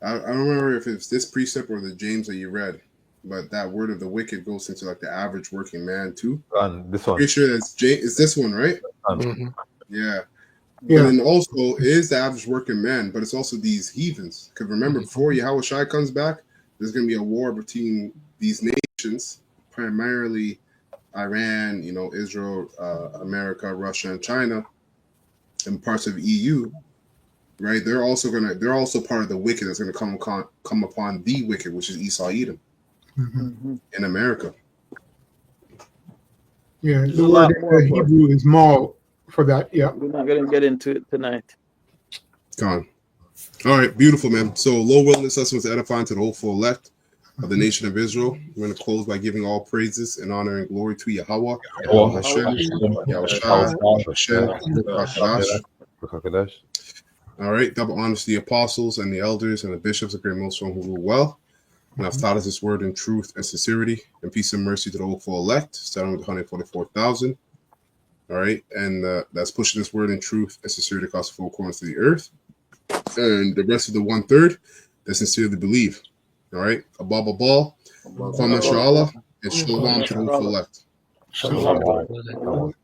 Speaker 1: I don't remember if it's this precept or the James that you read, but that word of the wicked goes into like the average working man too.
Speaker 2: This one.
Speaker 1: Pretty sure that's it's this one, right? Yeah.
Speaker 3: Yeah.
Speaker 1: And then also it is the average working man, but it's also these heathens. Because remember, before Yahweh Shai comes back, there's going to be a war between these nations, primarily Iran, Israel, America, Russia, and China, and parts of EU. Right? They're also part of the wicked that's going to come upon the wicked, which is Esau Edom in America.
Speaker 3: Yeah, the word in Hebrew is mal for that. Yeah.
Speaker 8: We're not going to get into it tonight.
Speaker 1: Gone. All right, beautiful, man. So, low wilderness lessons edifying to the hopeful elect of the nation of Israel. We're going to close by giving all praises and honor and glory to Yahweh, All right, double honors to the apostles and the elders and the bishops of Great Millstone who rule well and have taught us this word in truth and sincerity, and peace and mercy to the hopeful elect, starting with 144,000. All right, and that's pushing this word in truth and sincerity across the four corners of the earth. And the rest of the 1/3 that sincerely believe. All right, Abba, Kwame Shala, and Shalom to the hopeful elect.
Speaker 3: Shalom.